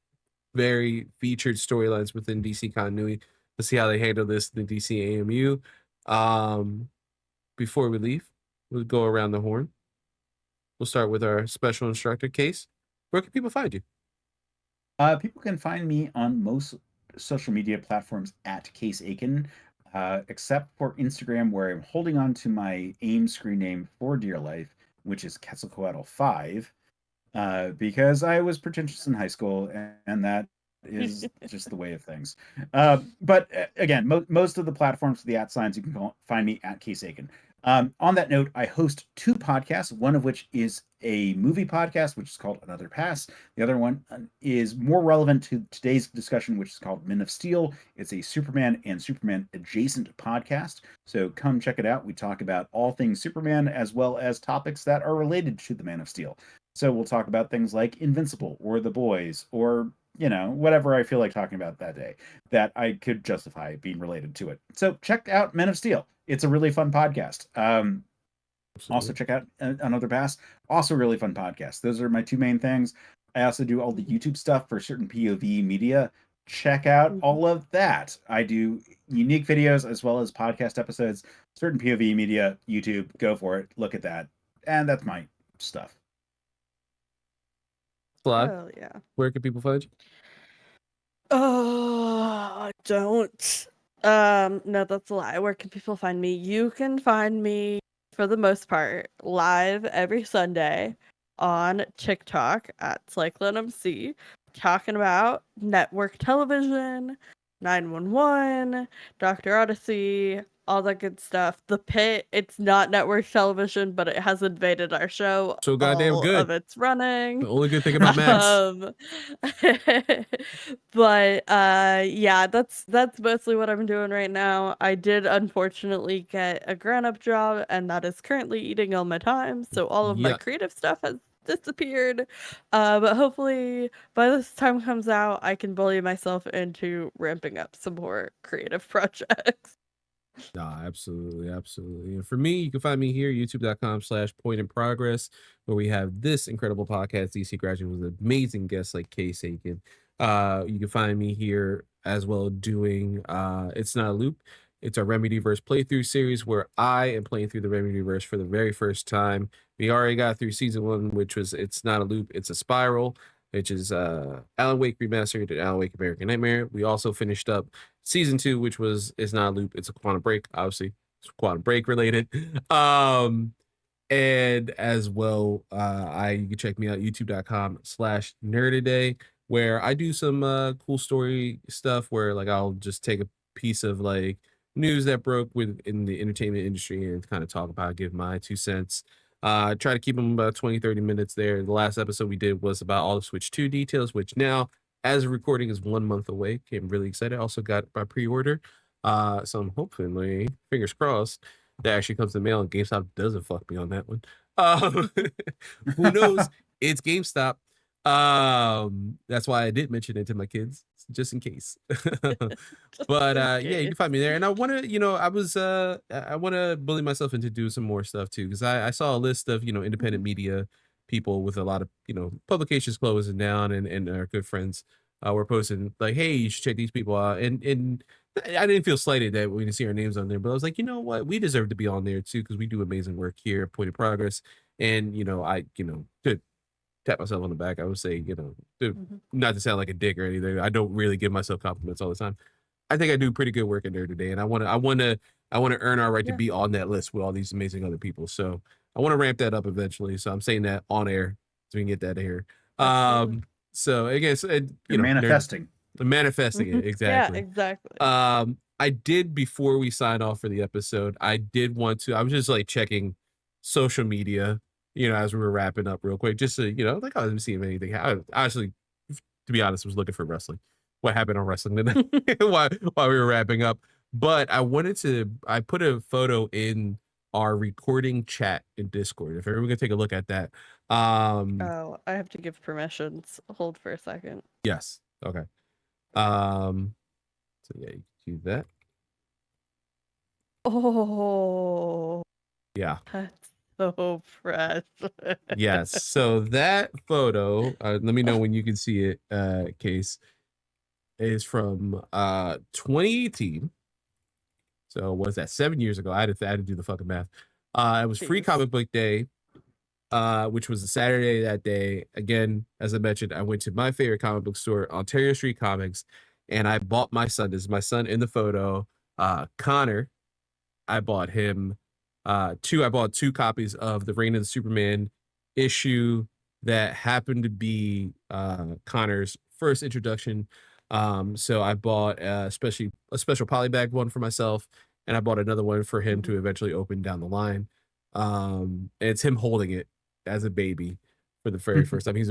very featured storylines within DC continuity. Let's see how they handle this in the DC AMU. Before we leave, we'll go around the horn. We'll start with our special instructor Case. Where can people find you? People can find me on most social media platforms at Case Aiken. except for Instagram, where I'm holding on to my AIM screen name for dear life, which is Quetzalcoatl5, because I was pretentious in high school, and that is just the way of things. But again, most of the platforms for the @signs, you can find me at Ksaken. On that note, I host 2 podcasts, one of which is a movie podcast, which is called Another Pass. The other one is more relevant to today's discussion, which is called Men of Steel. It's a Superman and Superman adjacent podcast. So come check it out. We talk about all things Superman, as well as topics that are related to the Man of Steel. So we'll talk about things like Invincible or The Boys or, whatever I feel like talking about that day that I could justify being related to it. So check out Men of Steel. It's a really fun podcast. Also check out Another Pass. Also really fun podcast. Those are my 2 main things. I also do all the YouTube stuff for certain POV media. Check out all of that. I do unique videos as well as podcast episodes. Certain POV media, YouTube, go for it. Look at that. And that's my stuff. Oh yeah. Where can people find you? Oh, don't. No, that's a lie. Where can people find me? You can find me, for the most part, live every Sunday on TikTok at CycloneMC, talking about network television, 911, Dr. Odyssey, all that good stuff. The Pit, it's not network television, but it has invaded our show. So goddamn all good. of it's running. The only good thing about Max. But yeah, that's mostly what I'm doing right now. I did unfortunately get a grown-up job, and that is currently eating all my time, so all of my creative stuff has disappeared. But hopefully by this time comes out, I can bully myself into ramping up some more creative projects. Nah, absolutely. And for me, you can find me here, youtube.com/point in progress, where we have this incredible podcast, DC Graduate, with amazing guests like Ksaken. You can find me here as well doing It's Not a Loop. It's a Remedyverse playthrough series where I am playing through the Remedyverse for the very first time. We already got through season 1, which was It's Not a Loop, It's a Spiral, which is Alan Wake Remastered and Alan Wake American Nightmare. We also finished up season 2, which was It's Not a Loop, It's a Quantum Break. Obviously, it's Quantum Break related. And as well, you can check me out, youtube.com/nerdaday, where I do some cool story stuff where like I'll just take a piece of like news that broke in the entertainment industry and kind of talk about, give my 2 cents. Try to keep them about 20-30 minutes there. The last episode we did was about all the Switch 2 details, which now, as a recording, is 1 month away. I'm really excited. I also got my pre-order. So I'm hopefully, fingers crossed, that actually comes in the mail and GameStop doesn't fuck me on that one. Who knows? It's GameStop. That's why I did mention it to my kids, just in case. But yeah, you can find me there. And I want to, I want to bully myself into doing some more stuff too, because I saw a list of, independent media people with a lot of, publications closing down, and our good friends were posting like, hey, you should check these people out. And I didn't feel slighted that we didn't see our names on there, but I was like, you know what, we deserve to be on there too, because we do amazing work here at Point in Progress. And to tap myself on the back, I would say, not to sound like a dick or anything, I don't really give myself compliments all the time. I think I do pretty good work in there today, and I want to earn our right to be on that list with all these amazing other people. So I want to ramp that up eventually. So I'm saying that on air so we can get that here. So I guess you're manifesting. Manifesting it, exactly. Yeah, exactly. I did, before we sign off for the episode, I was just like checking social media, as we were wrapping up real quick, just so, like I didn't see if anything. I actually, to be honest, was looking for wrestling. What happened on wrestling tonight while we were wrapping up. But I put a photo in our recording chat in Discord. If everyone can take a look at that. I have to give permissions. Hold for a second. Yes. Okay. So yeah, you can do that. Oh. Yeah. That's so fresh. Yes. So that photo, let me know when you can see it, Case, is from 2018. So what's that, 7 years ago? I had to do the fucking math. It was Free Comic Book Day, which was a Saturday that day. Again, as I mentioned, I went to my favorite comic book store, Ontario Street Comics, and I bought my son. This is my son in the photo. Connor, I bought him I bought 2 copies of the Reign of the Superman issue that happened to be Connor's first introduction. So I bought especially a special polybag one for myself, and I bought another one for him to eventually open down the line. And it's him holding it as a baby for the very first time. He's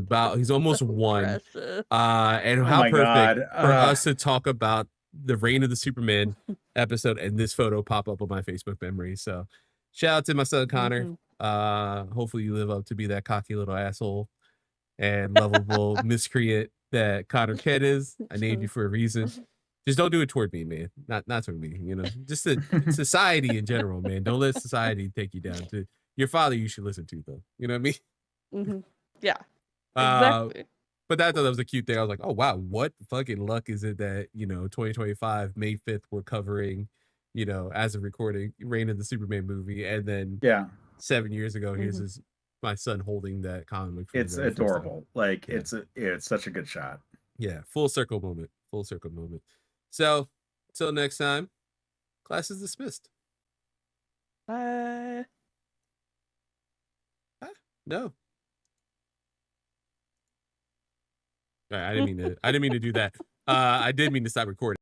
almost 1. Precious. And Oh how my perfect God. for us to talk about the Reign of the Superman episode and this photo pop up on my Facebook memory. So shout out to my son Connor. Hopefully you live up to be that cocky little asshole and lovable miscreant that Connor Kent is. I named you for a reason. Just don't do it toward me, man. Not toward me, you know. Just society in general, man. Don't let society take you down. To your father, you should listen to, though. You know what I mean? Yeah. Exactly. But I thought that was a cute thing. I was like, oh wow, what fucking luck is it that, 2025 May 5th we're covering, as of recording, Reign of the Superman movie, and then 7 years ago here's my son holding that comic book. It's adorable. Like it's such a good shot. Yeah, full circle moment. So till next time, class is dismissed. Bye. No. I didn't mean to do that. I did mean to stop recording.